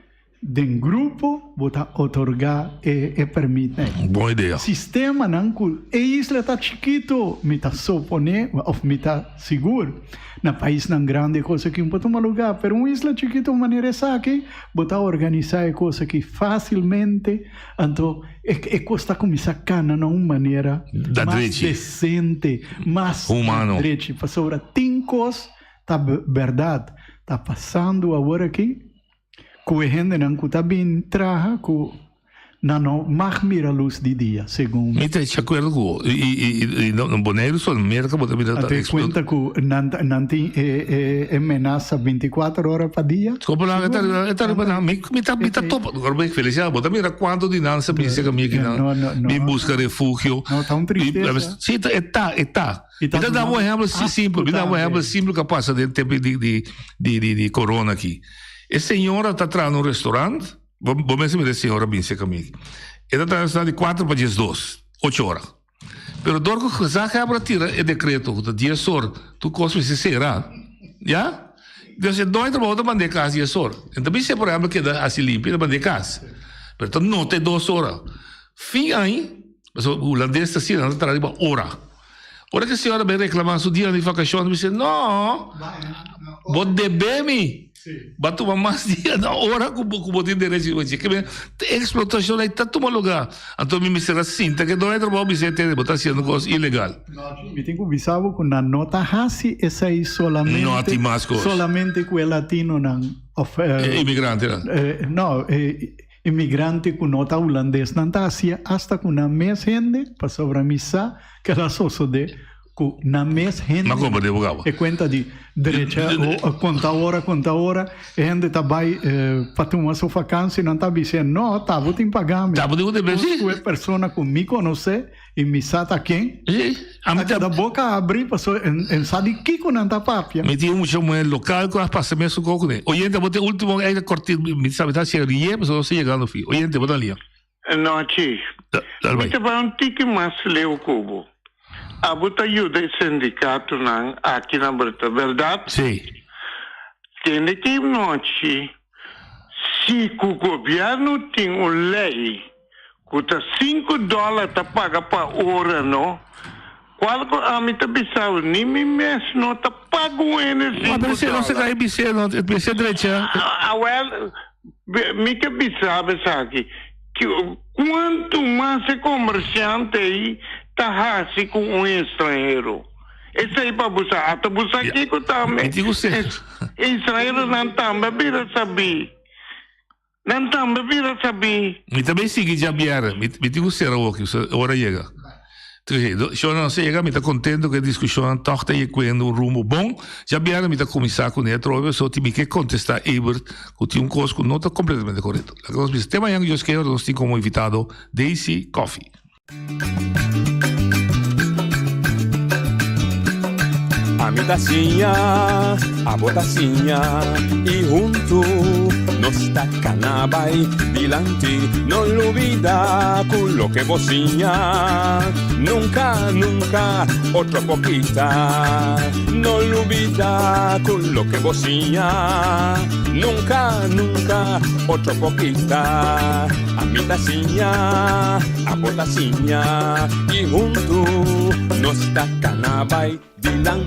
de grupo, você otorgar e permite. Boa ideia. Sistema não a isla está chiquito, me está supone ou me está seguro. Na país não grande coisa que pode tomar lugar, pero uma isla chiquito maneira essa aqui, você organizar coisa que facilmente, então é coisa começar cana de uma maneira mais decente, mais humano. Para sobre tem coisa, tá verdade, tá passando agora aqui. Que a gente não está bem trabalha com não mais mira a luz de dia, segundo. Me te acordo com e no boneiro só merca bota mira até conta que não tem ameaça 24 horas por dia. Como lá me tá top. Agora bem Feliciano, bota mira quando de não se pensa que me busca refúgio. Não tá tristeza. Sim, está. Então dá um exemplo simples, dá um exemplo simples que passa dentro tempo de corona aqui. A senhora está atrás no restaurante, Vamos ver se hora bem se comigo. Ela está de 4 para 10, 8 horas. Pero dorco já quebra tira é decreto de 10 horas. Tu cospe se será. Já? Então se dói trabalho da bandeira casa 10 horas. Então bem se por exemplo que dá assim limpo da bandeira casa. Pero não tem 2 horas. Fim aí, o holandês está assim, não está ali hora. Ora que a senhora vai reclamar seu dia de vacação, me diz, não, vou deber-me. Batu mais dia na hora que vou ter direito de que a explotação aí está tomando lugar. Então me será assim, que não é trabalho, me será ter botar sendo coisa ilegal. Me tenho visado com na nota hasi essa aí solamente com o latino não imigrante não imigrante com nota holandês não tá assim hasta com na mes gente para sobramissa que ela só de na mes gente e conta de direita ou conta hora e gente tá vai para tomar sua vacância não tá dizendo não tá vou te pagar tá vou te pagar é pessoa comigo conhece e me sata quem a cada boca abrir passou em sabe que com não papia me tinha um local com as passa mesmo com né oyente vou ter último é cortito me sabe tá se rie mas não se chegando fio oyente vou ali não ti me te vai um tique mais leu cubo a bota ajuda o sindicato não aqui na verdade sim tem que noite se o governo tem uma lei custa $5 tá paga para hora não qual a mim tá pensando nem me mês não tá pago energia mas você não se cai BC não BC direita well me que pensava sabe que quanto mais é comerciante aí tá assim com um estrangeiro esse aí para buscar até buscar aqui que também estrangeiro não também vira saber não também vira saber me também sigue já biara me digo será o que hora chega eu não sei chega me tá contente que a discussão toca e quando um rumo bom já biara me tá começar com ele trove só time que contestar Ebert que tinha coisa que não está completamente correto a coisa que tema yang eu quero nós tem como invitado Daisy Coffee A mi tacinha, a botacinha e junto nos tacanabay dilante no olvida quello que vocinha nunca, nunca otro poquita no olvida quello que vocinha nunca, nunca otro poquita a mi tacinha, a botacinha e junto nos tacanabay